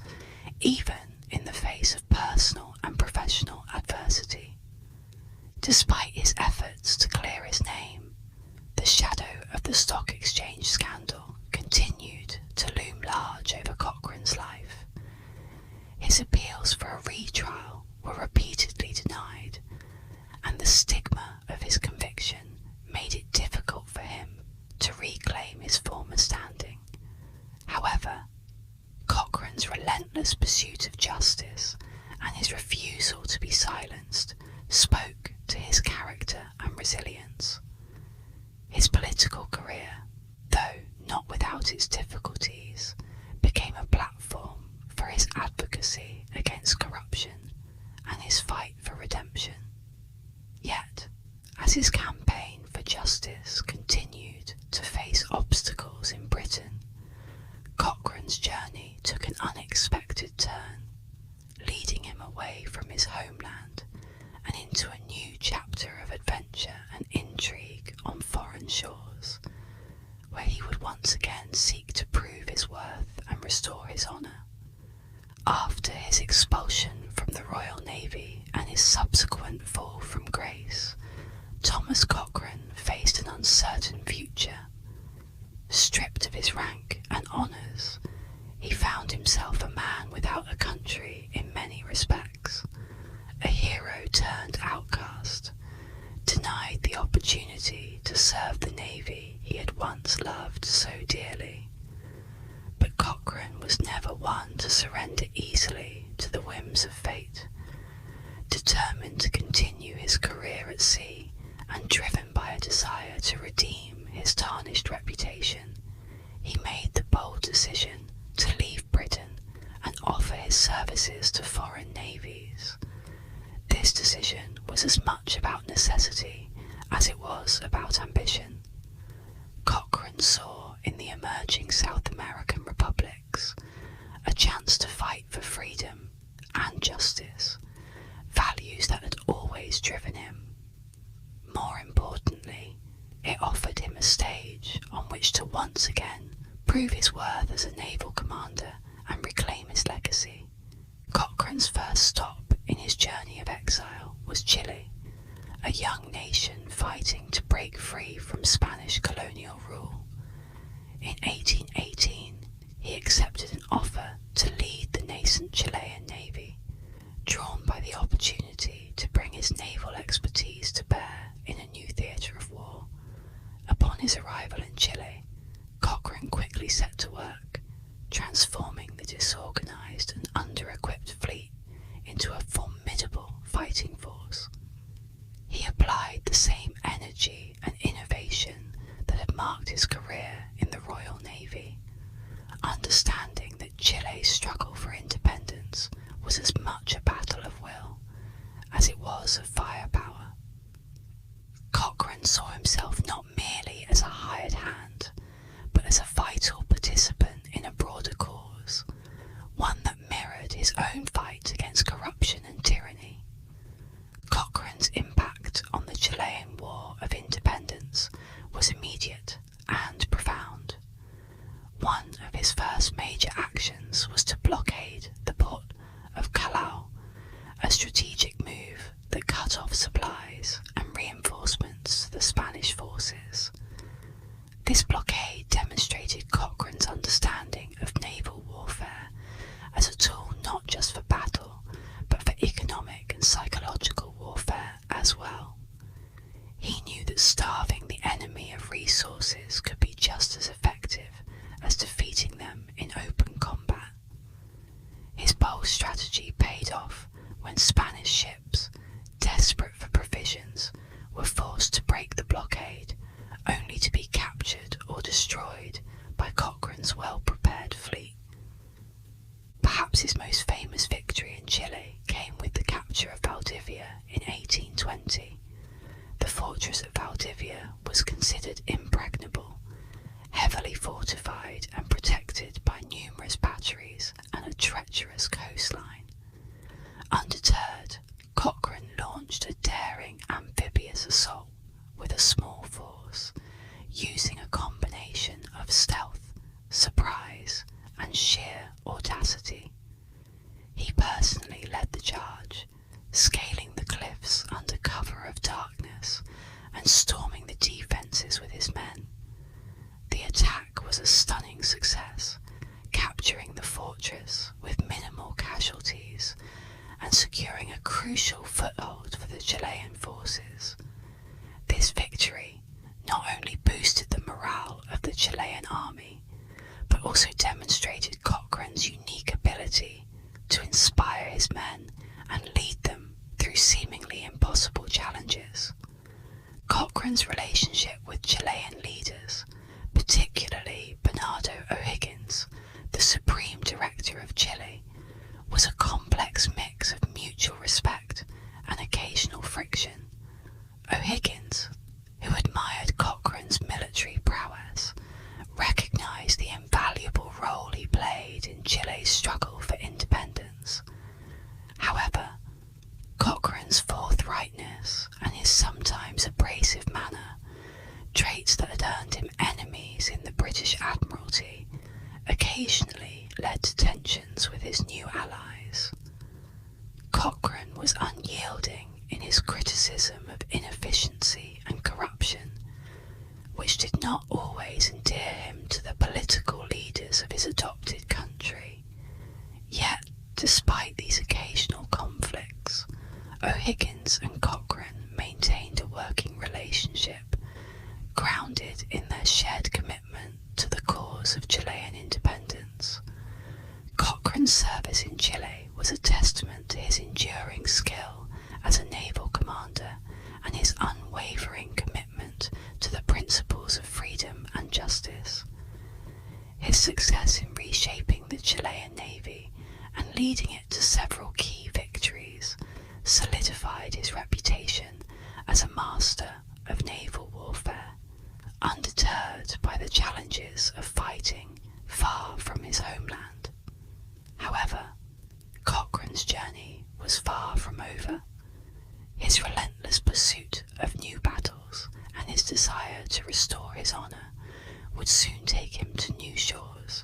even in the face of personal and professional adversity. Despite his efforts to clear his name, the shadow of the stock exchange scandal continued to loom large over Cochrane's life. His appeals for a retrial were repeatedly denied, and the stigma of his conviction made it difficult for him to reclaim his former standing. However, Cochrane's relentless pursuit of justice and his refusal to be silenced spoke to his character and resilience. His political career, though not without its difficulties, became a platform for his advocacy against corruption and his fight for redemption. Yet, as his campaign for justice continued to face obstacles in Britain, Cochrane's journey took an unexpected turn, leading him away from his homeland and into a new chapter of adventure and intrigue on foreign shores, where he would once again seek to prove his worth and restore his honour. After his expulsion from the Royal Navy and his subsequent fall from grace, Thomas Cochrane faced an uncertain future. Stripped of his rank and honours, he found himself a man without a country in many respects, a hero turned outcast, denied the opportunity to serve the navy he had once loved so dearly. But Cochrane was never one to surrender easily to the whims of fate. Determined to continue his career at sea and driven by a desire to redeem his tarnished reputation, he made the bold decision to leave Britain and offer his services to foreign navies. This decision was as much about necessity as it was about ambition. Cochrane saw in the emerging South American republics a chance to fight for freedom and justice, values that had always driven him. More importantly, it offered him a stage on which to once again prove his worth as a naval commander and reclaim his legacy. Cochrane's first stop in his journey of exile was Chile, a young nation fighting to break free from Spanish colonial rule. In 1818, he accepted an offer to lead the nascent Chilean navy, drawn by the opportunity to bring his naval expertise to bear in a new theatre of war. Upon his arrival in Chile, Cochrane quickly set to work, transforming the disorganised and under-equipped fleet into a formidable fighting force. He applied the same energy and innovation that had marked his career in the Royal Navy, understanding that Chile's struggle for independence was as much a battle of will as it was of firepower. Cochrane saw himself not merely as a hired hand, but as a vital participant in a broader cause, one that mirrored his own fight against corruption and tyranny. Cochrane's impact on the Chilean War of Independence was immediate and profound. One of his first major actions was to blockade the port of Callao, a strategic move that cut off supplies and reinforcements to the Spanish forces. This blockade demonstrated Cochrane's understanding of naval warfare as a tool not just for battle, but for economic and psychological warfare as well. He knew that starving the enemy of resources could be just as effective as defeating them in open combat. His bold strategy paid off when Spanish ships, desperate for provisions, were forced to break the blockade, only to be captured or destroyed by Cochrane's well-prepared fleet. Perhaps his most famous victory in Chile came with the capture of Valdivia in 1820. The fortress of Valdivia was considered impregnable, heavily fortified and protected by numerous batteries and a treacherous coastline. Undeterred, Cochrane launched a daring amphibious assault with a small force, using a combination of stealth, surprise, and sheer audacity. He personally led the charge, scaling the cliffs under cover of darkness and storming the defences with his men. The attack was a stunning success, capturing the fortress with minimal casualties and securing a crucial foothold for the Chilean forces. This victory not only boosted the morale of the Chilean army, but also demonstrated Cochrane's unique ability to inspire his men and lead them through seemingly impossible challenges. Cochrane's relationship with Chilean leaders, particularly Bernardo O'Higgins, the Supreme Director of Chile, was a complex mix of mutual respect and occasional friction. O'Higgins, who admired Cochrane's military prowess, recognised the invaluable role he played in Chile's struggle for independence. However, Cochrane's forthrightness and his sometimes abrasive manner, traits that had earned him enemies in the British Admiralty, occasionally led to tensions with his new allies. Cochrane was unyielding in his criticism of inefficiency and corruption, which did not always endear him to the political leaders of his adopted country. Yet, despite these occasional conflicts, O'Higgins and Cochrane maintained a working relationship, grounded in their shared commitment to the cause of Chilean independence. Cochrane's service in Chile was a testament to his enduring skill as a naval commander and his unwavering commitment to the principles of freedom and justice. His success in reshaping the Chilean Navy and leading it to several key victories solidified as a master of naval warfare, undeterred by the challenges of fighting far from his homeland. However, Cochrane's journey was far from over. His relentless pursuit of new battles and his desire to restore his honour would soon take him to new shores,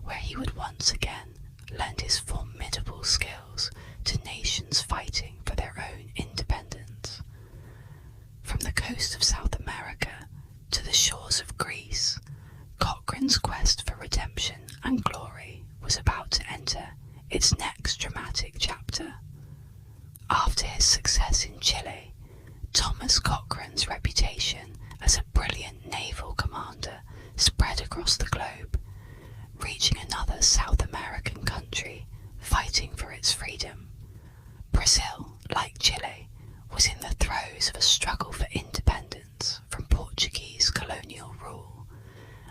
where he would once again lend his formidable skills to nations fighting for their own independence. From the coast of South America to the shores of Greece, Cochrane's quest for redemption and glory was about to enter its next dramatic chapter. After his success in Chile, Thomas Cochrane's reputation as a brilliant naval commander spread across the globe, reaching another South American country fighting for its freedom. Brazil, like Chile, was in the throes of a struggle for independence from Portuguese colonial rule,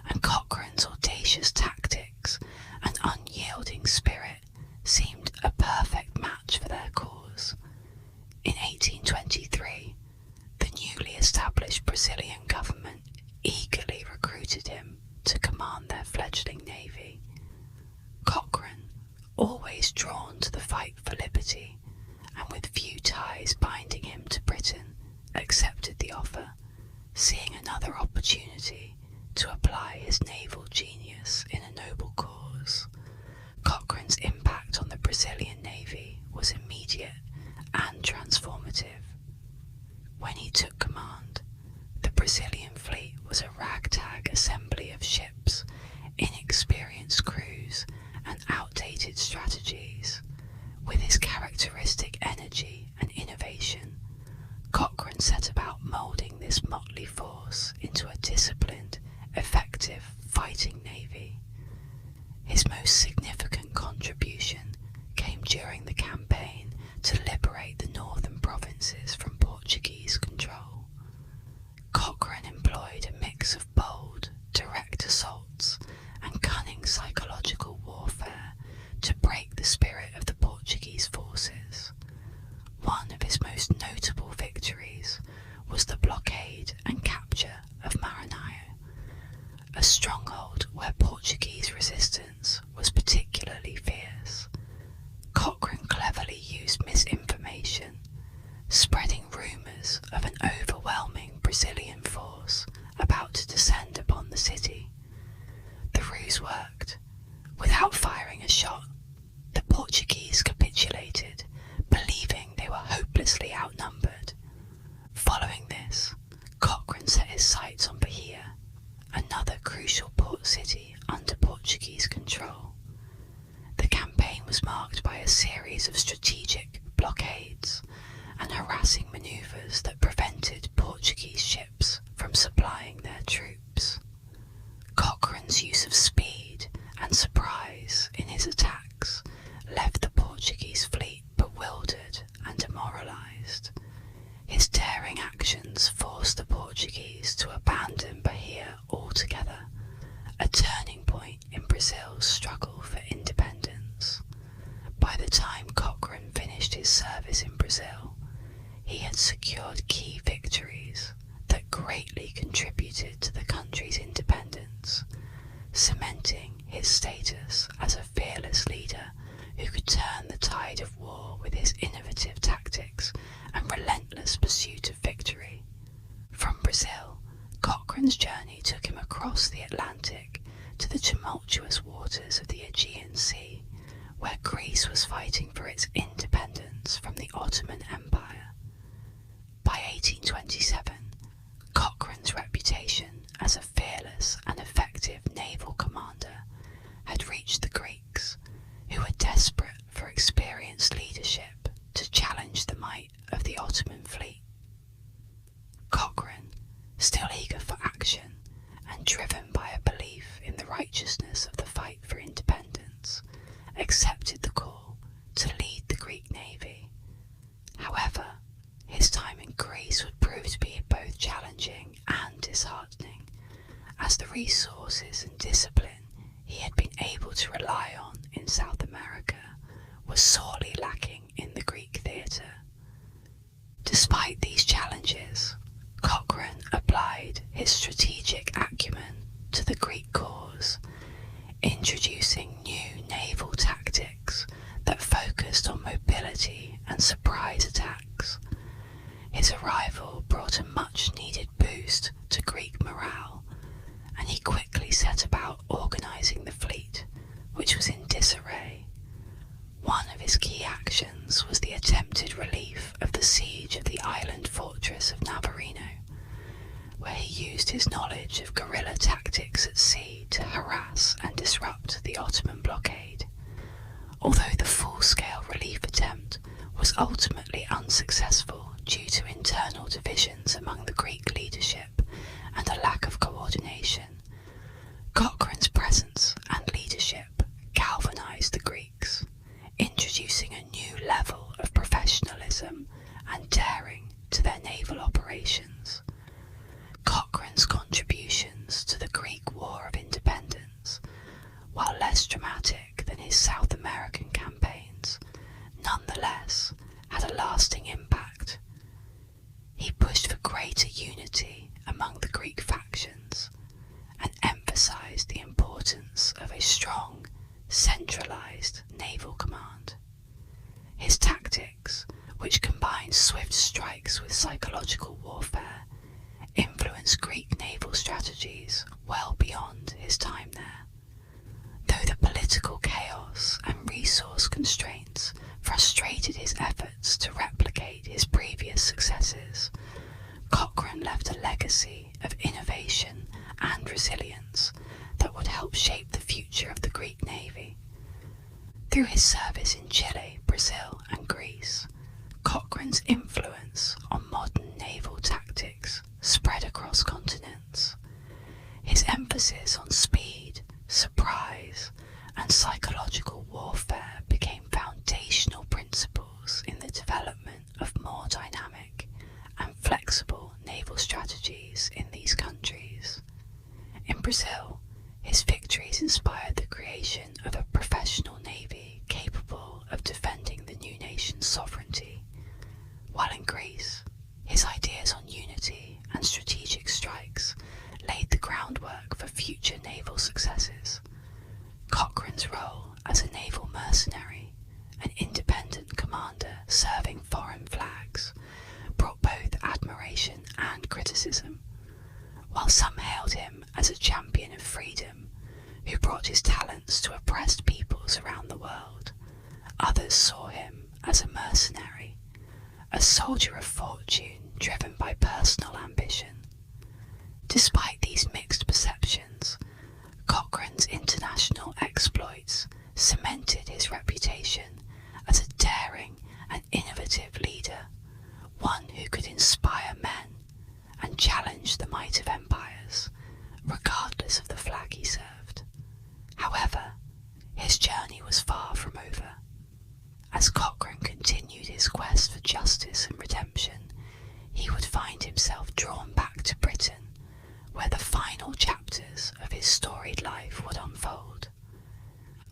and Cochrane's audacious tactics and unyielding spirit seemed a perfect match for their cause. In 1823, the newly established Brazilian government eagerly recruited him to command their fledgling navy. Cochrane, always drawn to the fight for liberty, and with few ties binding him to Britain, accepted the offer, seeing another opportunity to apply his naval genius in a noble cause. Cochrane's impact on the Brazilian navy was immediate and transformative. When he took command, the Brazilian fleet was a ragtag assembly of ships, inexperienced crews, and outdated strategies. With his characteristic energy and innovation, Cochrane set about moulding this motley force into a disciplined, effective fighting navy. His most significant contribution came during the campaign to liberate the northern provinces from Portuguese control. Cochrane employed a mix of bold, direct assaults and cunning psychological warfare to break the spirit of the Portuguese forces. One of his most notable victories was the blockade and capture of Maranhão, a stronghold where Portuguese resistance was particularly fierce. Cochrane cleverly used misinformation, spreading rumours of an overwhelming Brazilian force about to descend upon the city. The ruse worked. Without firing a shot, the Portuguese capitulated, believing they were hopelessly outnumbered. Following this, Cochrane set his sights on Bahia, another crucial port city under Portuguese control. The campaign was marked by a series of strategic blockades and harassing manoeuvres that prevented Portuguese ships from supplying their troops. Cochrane's use of speed and surprise in his attacks left the Portuguese fleet bewildered and demoralised. His daring actions forced the Portuguese to abandon Bahia altogether, a turning point in Brazil's struggle for independence. By the time Cochrane finished his service in Brazil, he had secured key victories that greatly contributed to the country's independence, cementing his status as a fearless leader who could turn the tide of war with his innovative tactics and relentless pursuit of victory. From Brazil, Cochrane's journey took him across the Atlantic to the tumultuous waters of the Aegean Sea, where Greece was fighting for its independence from the Ottoman Empire. By 1827, Cochrane's reputation as a fearless and effective naval commander had reached the Greeks, who were desperate for experienced leadership to challenge the might of the Ottoman fleet. Cochrane, still eager for action and driven by a belief in the righteousness of the fight for independence, accepted the call to lead the Greek navy. However, his time in Greece would prove to be both challenging and disheartening, as the resources and discipline he had been able to rely on in South America was sorely lacking in the Greek theatre. Despite these challenges, his strategic acumen to the Greek cause, introducing new naval tactics that focused on mobility and surprise attacks. His arrival brought a much-needed boost to Greek morale, and he quickly set about organising the fleet, which was in disarray. One of his key actions was the attempted relief of the siege of the island fortress of Navarino, where he used his knowledge of guerrilla tactics at sea to harass and disrupt the Ottoman blockade. Although the full-scale relief attempt was ultimately unsuccessful due to internal divisions among the Greek leadership and a lack of coordination, Cochrane's presence and leadership galvanised the Greeks, introducing a new level of professionalism and daring to their naval operations. Cochrane's contributions to the Greek War of Independence, while less dramatic than his South American campaigns, nonetheless had a lasting impact. He pushed for greater unity among the Greek factions and emphasised the importance of a strong, centralised naval command. His tactics, which combined swift strikes with psychological warfare, influenced Greek naval strategies well beyond his time there. Though the political chaos and resource constraints frustrated his efforts to replicate his previous successes, Cochrane left a legacy of innovation and resilience that would help shape the future of the Greek Navy. Through his service in Chile, Brazil, and Greece, Cochrane's influence on modern naval tactics spread across continents. His emphasis on speed, surprise, and psychological warfare became foundational principles in the development of more dynamic and flexible naval strategies in these countries. In Brazil, his victories inspired the creation of a professional navy capable of defending the new nation's sovereignty, while in Greece, his ideas on unity and strategic strikes laid the groundwork for future naval successes. Cochrane's role as a naval mercenary, an independent commander serving foreign flags, brought both admiration and criticism. While some hailed him as a champion of freedom who brought his talents to oppressed peoples around the world, others saw him as a mercenary, a soldier of fortune driven by personal ambition. Despite these mixed perceptions, Cochrane's international exploits cemented his reputation as a daring and innovative leader, one who could inspire men and challenge the might of empires, regardless of the flag he served. However, his journey was far from over. As Cochrane continued his quest for justice and redemption, he would find himself drawn back to Britain, where the final chapters of his storied life would unfold.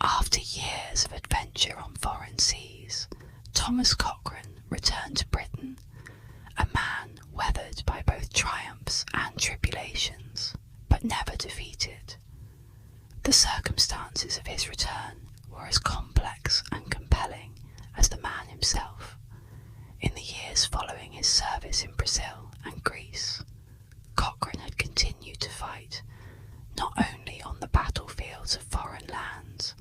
After years of adventure on foreign seas, Thomas Cochrane returned to Britain, a man weathered by both triumphs and tribulations, but never defeated. The circumstances of his return were as complex and compelling as the man himself. In the years following his service in Brazil and Greece, Cochrane had continued to fight, not only on the battlefields of foreign lands,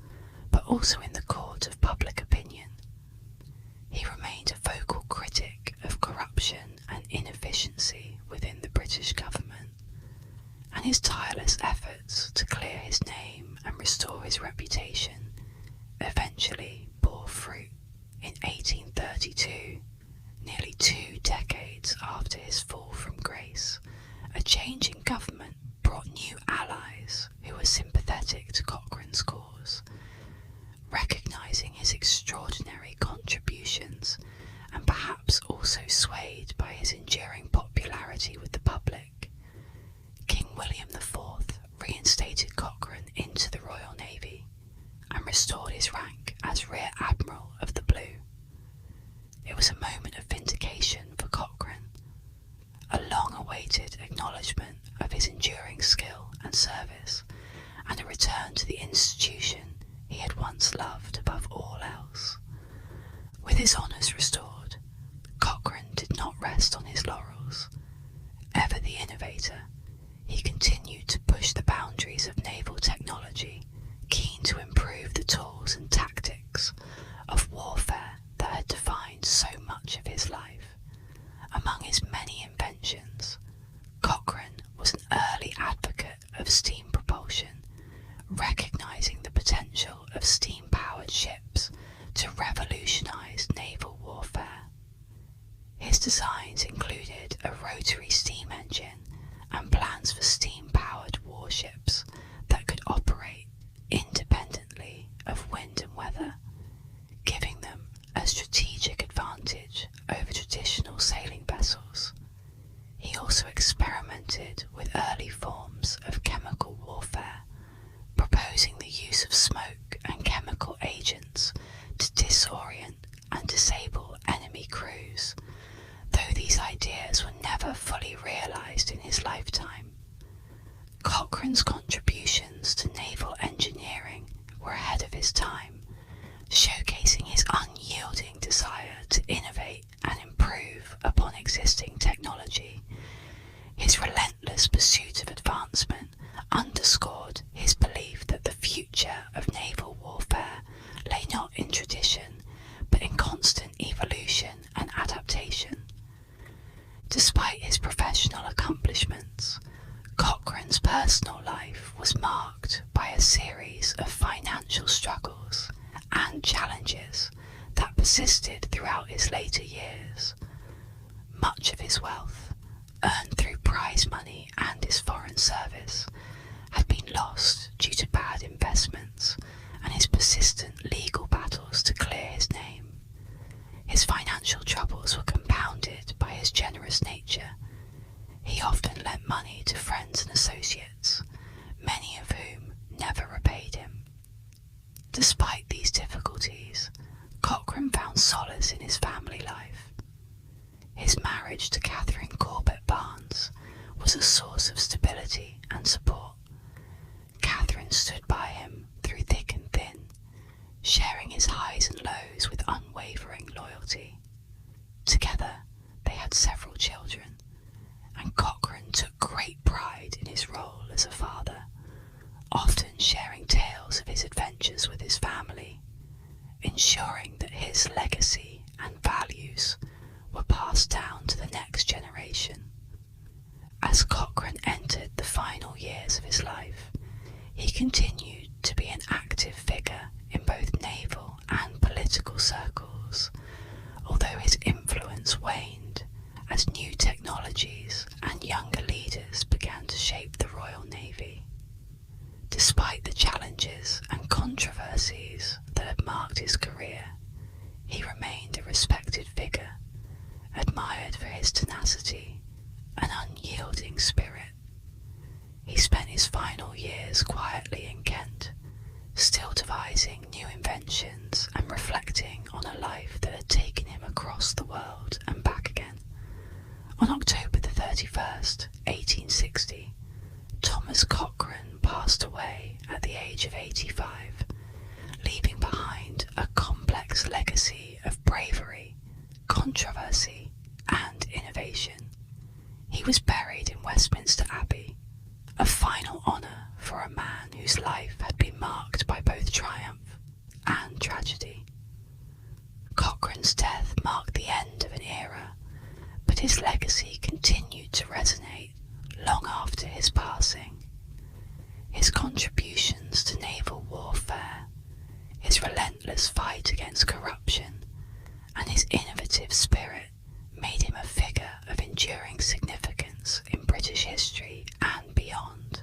but also in the court of public opinion. He remained a vocal critic of corruption and inefficiency within the British government, and his tireless efforts to clear his name and restore his reputation eventually bore fruit. In 1832, nearly 2 decades after his fall from grace, a change in government brought new allies who were sympathetic to Cochrane's cause. Recognising his extraordinary contributions and perhaps also swayed by his enduring popularity with the public, King William IV reinstated Cochrane into the Royal Navy and restored his rank as Rear Admiral of the Blue. It was a moment of vindication for Cochrane, a long-awaited acknowledgement of his his honours restored, Cochrane did not rest on his laurels. Ever the innovator, he continued to push the boundaries of naval technology, keen to improve the tools and tactics of warfare that had defined so much of his life. Among his many inventions, Cochrane was an early advocate of steam propulsion, recognising the potential of steam-powered ships to revolutionise naval warfare. His designs included a rotary steam engine and plans for steam-powered warships that could operate independently of wind and weather, giving them a strategic advantage over traditional sailing vessels. He also experimented with early forms of chemical warfare, proposing the use of smoke and chemical agents to disorient and disable enemy crews, though these ideas were never fully realised in his lifetime. Cochrane's contributions to naval engineering were ahead of his time, showcasing his unyielding desire to innovate and improve upon existing technology. His relentless pursuit of advancement underscored his belief that the future of naval warfare lay not in tradition, but in constant evolution and adaptation. Despite his professional accomplishments, Cochrane's personal life was marked by a series of financial struggles and challenges that persisted throughout his later years. Much of his wealth, earned through prize money and his foreign service, had been lost due to bad investments and his persistent legal battles to clear his name. His financial troubles were compounded by his generous nature. He often lent money to friends and associates, many of whom never repaid him. Despite these difficulties, Cochrane found solace in his family life. His marriage to Catherine Corbett Barnes was a source of stability and support. Catherine stood by him through thick and thin, sharing his highs and lows with unwavering loyalty. Together, they had several children, and Cochrane took great pride in his role as a father, often sharing tales of his adventures with his family, ensuring that his legacy and values were passed down to the next generation. As Cochrane entered the final years of his life, he continued to be an active figure in both naval and political circles, although his influence waned as new technologies and younger leaders began to shape the Royal Navy. Despite the challenges and controversies that had marked his career, he remained a respected figure, admired for his tenacity and unyielding spirit. He spent his final years quietly in Kent, still devising new inventions and reflecting on a life that had taken him across the world and back again. On October the 31st, 1860, Thomas Cochrane passed away at the age of 85, leaving behind a complex legacy of bravery, controversy, and innovation. He was buried in Westminster Abbey, a final honour for a man whose life had been marked by both triumph and tragedy. Cochrane's death marked the end of an era, but his legacy continued to resonate long after his passing. His contributions to naval warfare, his relentless fight against corruption, and his innovative spirit made him a figure of enduring significance in British history and beyond.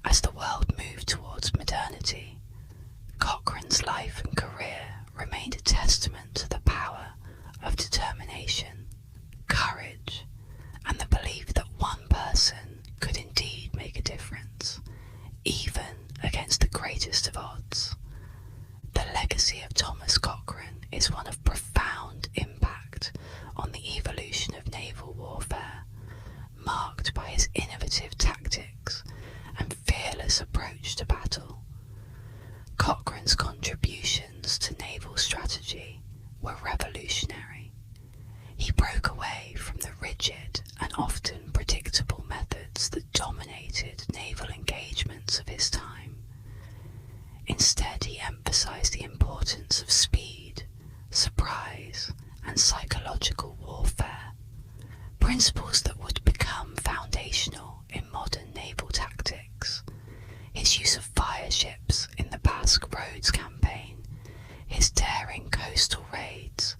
As the world moved towards modernity, Cochrane's life and career remained a testament to the power of determination, courage, and the belief that one person could indeed make a difference, even against the greatest of odds. The legacy of Thomas Cochrane is one of profound impact on the evolution of naval warfare, marked by his innovative tactics and fearless approach to battle. Cochrane's contributions to naval strategy, were revolutionary. He broke away from the rigid and often predictable methods that dominated naval engagements of his time. Instead, he emphasized the importance of speed, surprise, and psychological warfare, principles that would become foundational in modern naval tactics. His use of fire ships in the Basque Roads campaign, his daring coastal raids,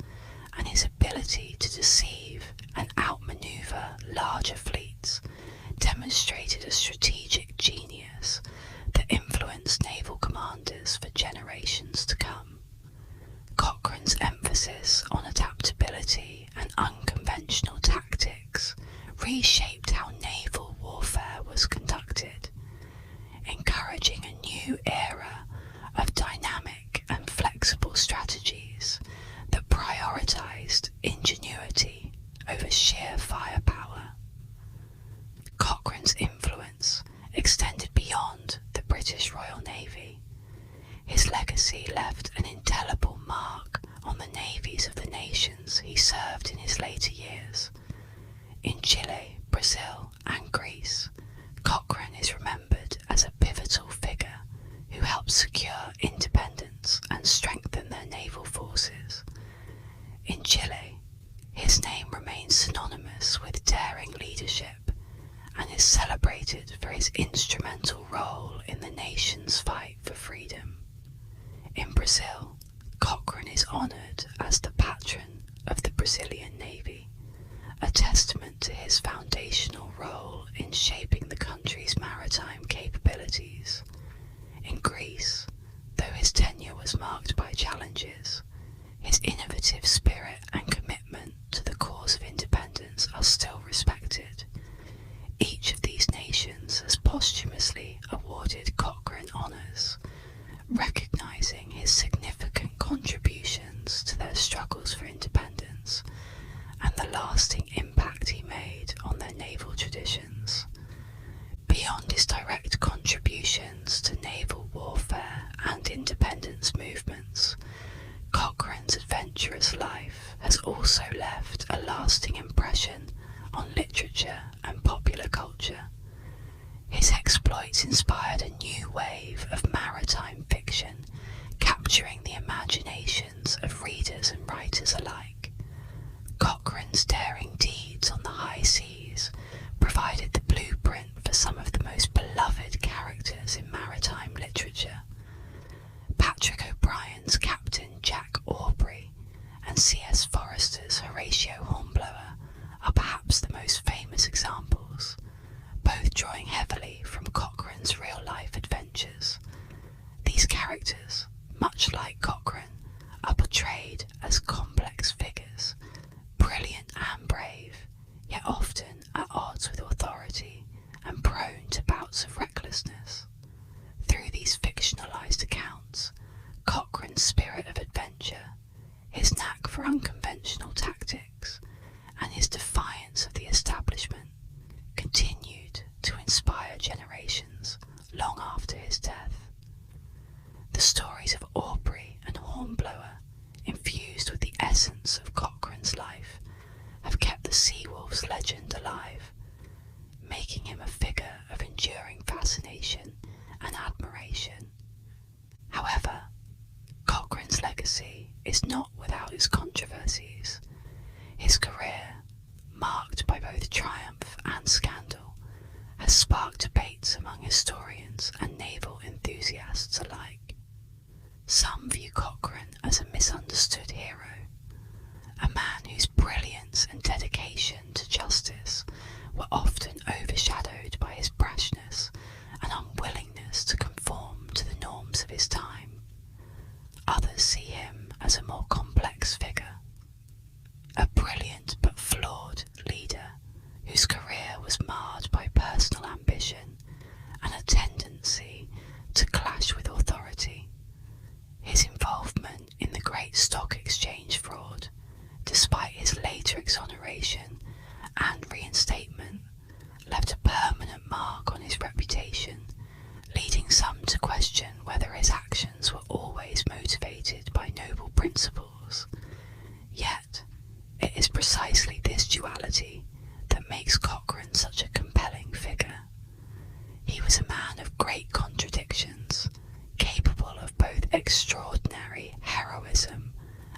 and his ability to deceive and outmaneuver larger fleets demonstrated a strategic genius that influenced naval commanders for generations to come. Cochrane's emphasis on adaptability and unconventional tactics reshaped how naval warfare was conducted, encouraging a new era of dynamic and flexible strategies that prioritized ingenuity over sheer firepower. Cochrane's influence extended beyond the British Royal Navy. His legacy left an indelible mark on the navies of the nations he served in his later years. In Chile, Brazil, and Greece, Cochrane is remembered as a pivotal figure who helped secure independence and strengthen their naval forces. In Chile, his name remains synonymous with daring leadership and is celebrated for his instrumental role in the nation's fight for freedom. In Brazil, Cochrane is honoured as the patron of the Brazilian Navy, a testament to his foundational role in shaping the country's maritime capabilities. In Greece, though his tenure was marked by challenges, his innovative spirit and commitment to the cause of independence are still respected. Each of these nations has posthumously awarded Cochrane honours, recognising his significant contributions to their struggles for independence and the lasting impact he made on their naval traditions. Beyond his direct contributions to naval warfare and independence movements, Cochrane's adventurous life has also left a lasting impression on literature and popular culture. His exploits inspired a new wave of maritime fiction, capturing the imaginations of readers and writers alike. Cochrane's daring deeds on the high seas provided the blueprint for some of the most beloved characters in maritime literature. Patrick O'Brien's Captain Jack Aubrey and C.S. Forester's Horatio Hornblower are perhaps the most famous examples, both drawing heavily from Cochrane's real-life adventures. These characters, much like Cochrane, are portrayed as complex figures, brilliant and brave, yet often at odds with authority and prone to bouts of recklessness. Through these fictionalized accounts, Cochrane's spirit of adventure, his knack for unconventional tactics, and his defiance of the establishment continued to inspire generations long after his death. The stories of Aubrey and Hornblower, infused with the essence of Cochrane's life, have kept the Seawolf's legend alive, making him a figure of enduring fascination and admiration. However, Cochrane's legacy is not without its controversies. His career, marked by both triumph and scandal, has sparked debates among historians and naval enthusiasts alike. Some view Cochrane as a misunderstood hero, a man whose brilliance and dedication to justice were often overshadowed by his brashness and unwillingness to conform to the norms of his time. Others see him as a more complex figure, a brilliant but flawed leader whose career was marred by personal ambition and a tendency to clash with authority. His involvement in the Great Stock Exchange fraud, despite his later exoneration and reinstatement, left a permanent mark on his reputation, leading some to question whether his actions were always motivated by noble principles. precisely this duality that makes Cochrane such a compelling figure. He was a man of great contradictions, capable of both extraordinary heroism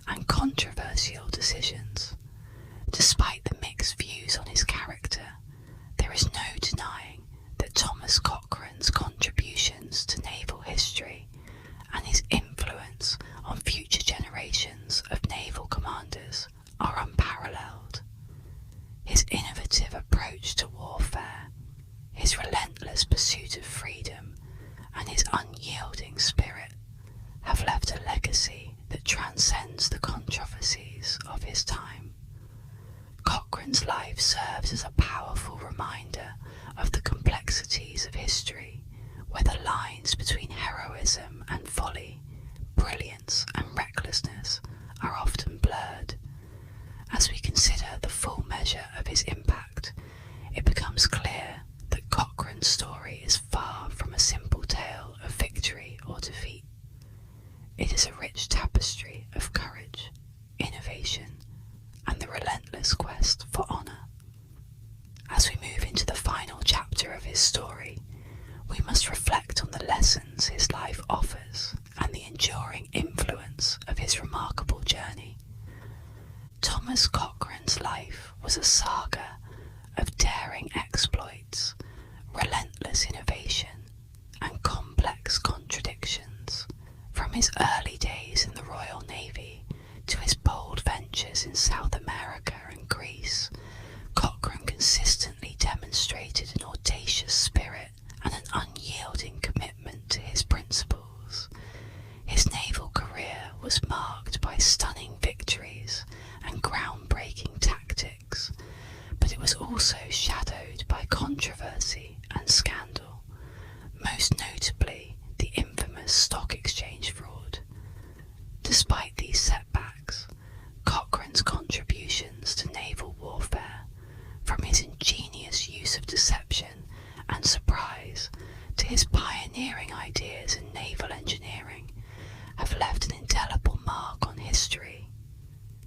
and controversial decisions. Despite the mixed views on his character, there is no denying that Thomas Cochrane's contributions to naval history and his influence on future generations of naval commanders are unparalleled. His innovative approach to warfare, his relentless pursuit of freedom, and his unyielding spirit have left a legacy that transcends the controversies of his time. Cochrane's life serves as a powerful reminder of the complexities of history, where the lines between heroism and folly, brilliance and recklessness are often blurred. As we consider the full measure of his impact, it becomes clear that Cochrane's story is far from a simple tale of victory or defeat. It is a rich tapestry of courage, innovation, and the relentless quest for honour. As we move into the final chapter of his story, we must reflect on the lessons his life offers and the enduring influence of his remarkable journey. Thomas Cochrane's life was a saga of daring exploits, relentless innovation, and complex contradictions. From his early days in the Royal Navy to his bold ventures in South America and Greece, Cochrane consistently demonstrated an audacious spirit and an unyielding commitment to his principles. His naval career was marked by stunning victories and groundbreaking tactics, but it was also shadowed by controversy and scandal, most notably the infamous stock exchange fraud. Despite these setbacks, Cochrane's contributions to naval warfare, from his ingenious use of deception and surprise to his pioneering ideas in naval engineering, have left an indelible mark on history.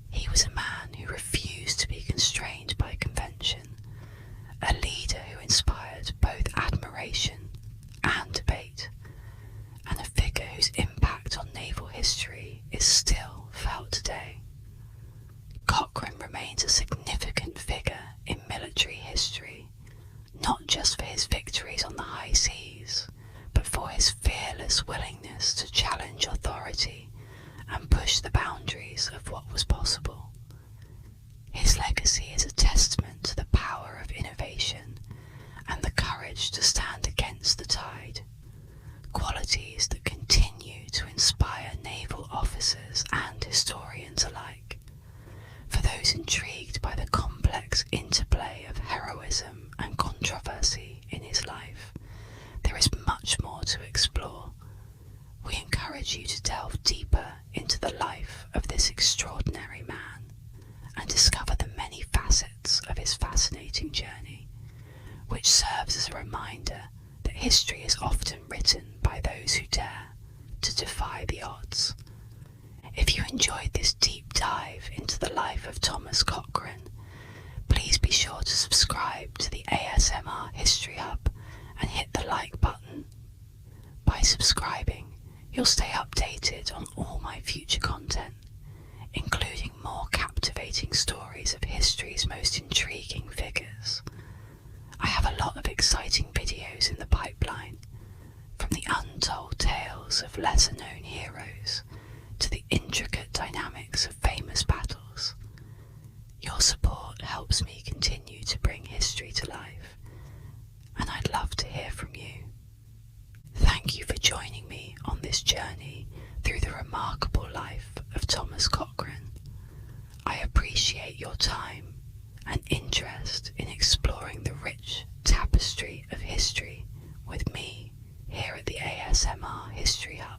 He was a man who refused to be constrained by convention, a leader who inspired both admiration and debate, and a figure whose impact on naval history is still felt today. Cochrane remains a significant figure in military history, not just for his victories on the high seas, but for his fearless willingness to challenge authority and push the boundaries of what was possible. His legacy is a testament to the power of innovation and the courage to stand against the tide, qualities that continue to inspire naval officers and historians alike. For those intrigued by the complex interplay of heroism and controversy in his life, there is much more to explore. We encourage you to delve deeper into the life of this extraordinary man and discover the many facets of his fascinating journey, which serves as a reminder that history is often written by those who dare to defy the odds. If you enjoyed this deep dive into the life of Thomas Cochrane, please be sure to subscribe to the ASMR History Hub and hit the like button. By subscribing, you'll stay updated on all my future content, including more captivating stories of history's most intriguing figures. I have a lot of exciting videos in the pipeline, from the untold tales of lesser-known heroes to the intricate dynamics of famous battles. Your support helps me continue to bring history to life, and I'd love to hear from you. Thank you for joining me on this journey through the remarkable life of Thomas Cochrane. I appreciate your time and interest in exploring the rich tapestry of history with me here at the ASMR History Hub.